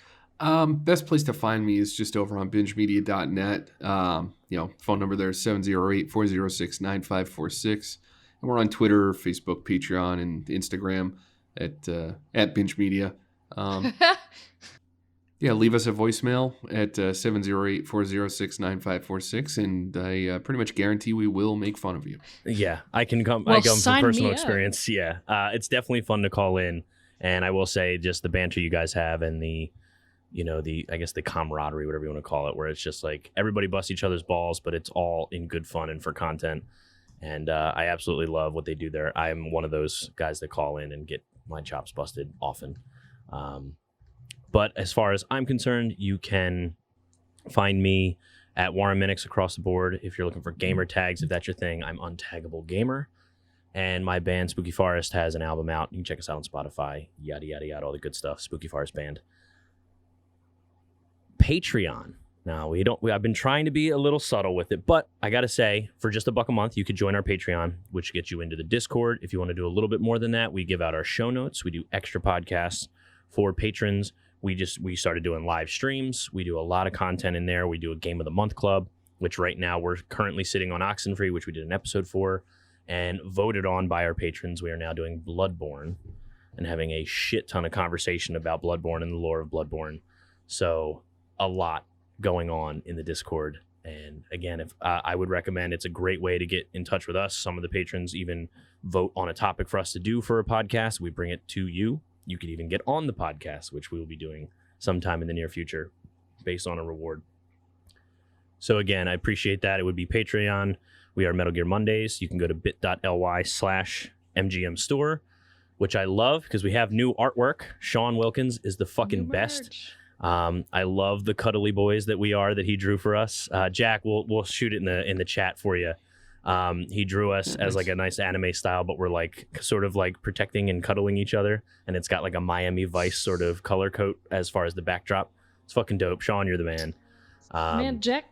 Best place to find me is just over on BingeMedia.net. Phone number there is 708-406-9546. And we're on Twitter, Facebook, Patreon, and Instagram at BingeMedia. Leave us a voicemail at 708-406-9546, and I pretty much guarantee we will make fun of you. Yeah, I come from sign personal me experience. Yeah, it's definitely fun to call in, and I will say just the banter you guys have and the camaraderie, whatever you want to call it, where it's just like everybody busts each other's balls, but it's all in good fun and for content. And I absolutely love what they do there. I'm one of those guys that call in and get my chops busted often. But as far as I'm concerned, you can Find me at Warren Minix across the board. If you're looking for gamer tags, if that's your thing, I'm Untaggable Gamer. And my band, Spooky Forest, has an album out. You can check us out on Spotify, yada, yada, yada, all the good stuff. Spooky Forest Band. Patreon. Now, I've been trying to be a little subtle with it, but I got to say, for just $1 a month, you could join our Patreon, which gets you into the Discord. If you want to do a little bit more than that, we give out our show notes. We do extra podcasts for patrons. We started doing live streams. We do a lot of content in there. We do a Game of the Month Club, which right now we're currently sitting on Oxenfree, which we did an episode for, and voted on by our patrons. We are now doing Bloodborne and having a shit ton of conversation about Bloodborne and the lore of Bloodborne. So a lot going on in the Discord. And again, if I would recommend, it's a great way to get in touch with us. Some of the patrons even vote on a topic for us to do for a podcast. We bring it to you. You could even get on the podcast, which we will be doing sometime in the near future based on a reward. So again, I appreciate that. It would be Patreon. We are Metal Gear Mondays. You can go to bit.ly/MGM store, which I love because we have new artwork. Sean Wilkins is the fucking best. I love the cuddly boys that we are that he drew for us. Jack, we'll shoot it in the chat for you. He drew us as like a nice anime style, but we're like sort of like protecting and cuddling each other, and it's got like a Miami Vice sort of color coat as far as the backdrop. It's fucking dope. Sean, you're the man. Man, Jack,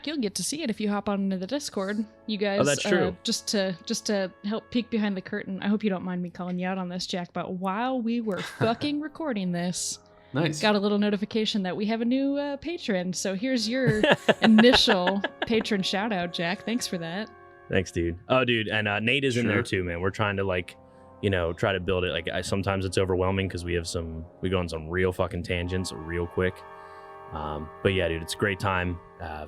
you'll get to see it if you hop on into the Discord. You guys, Oh, that's true. Just to help peek behind the curtain. I hope you don't mind me calling you out on this, Jack. But while we were fucking recording this, Nice. got a little notification that we have a new patron. So here's your initial patron shout out, Jack. Thanks for that. Thanks, dude. Oh, dude, and Nate is in there Sure. too, man. We're trying to try to build it. Like sometimes it's overwhelming because we go on some real fucking tangents real quick. But yeah, dude, it's a great time.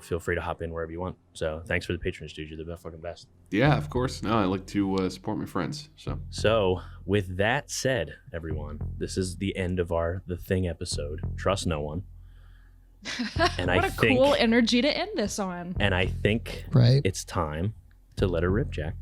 Feel free to hop in wherever you want. So thanks for the patronage, dude. You're the fucking best. Yeah, of course. No, I like to support my friends. So with that said, everyone, this is the end of our The Thing episode. Trust no one. And What a cool energy to end this on. And I think Right. it's time to let her rip, Jack.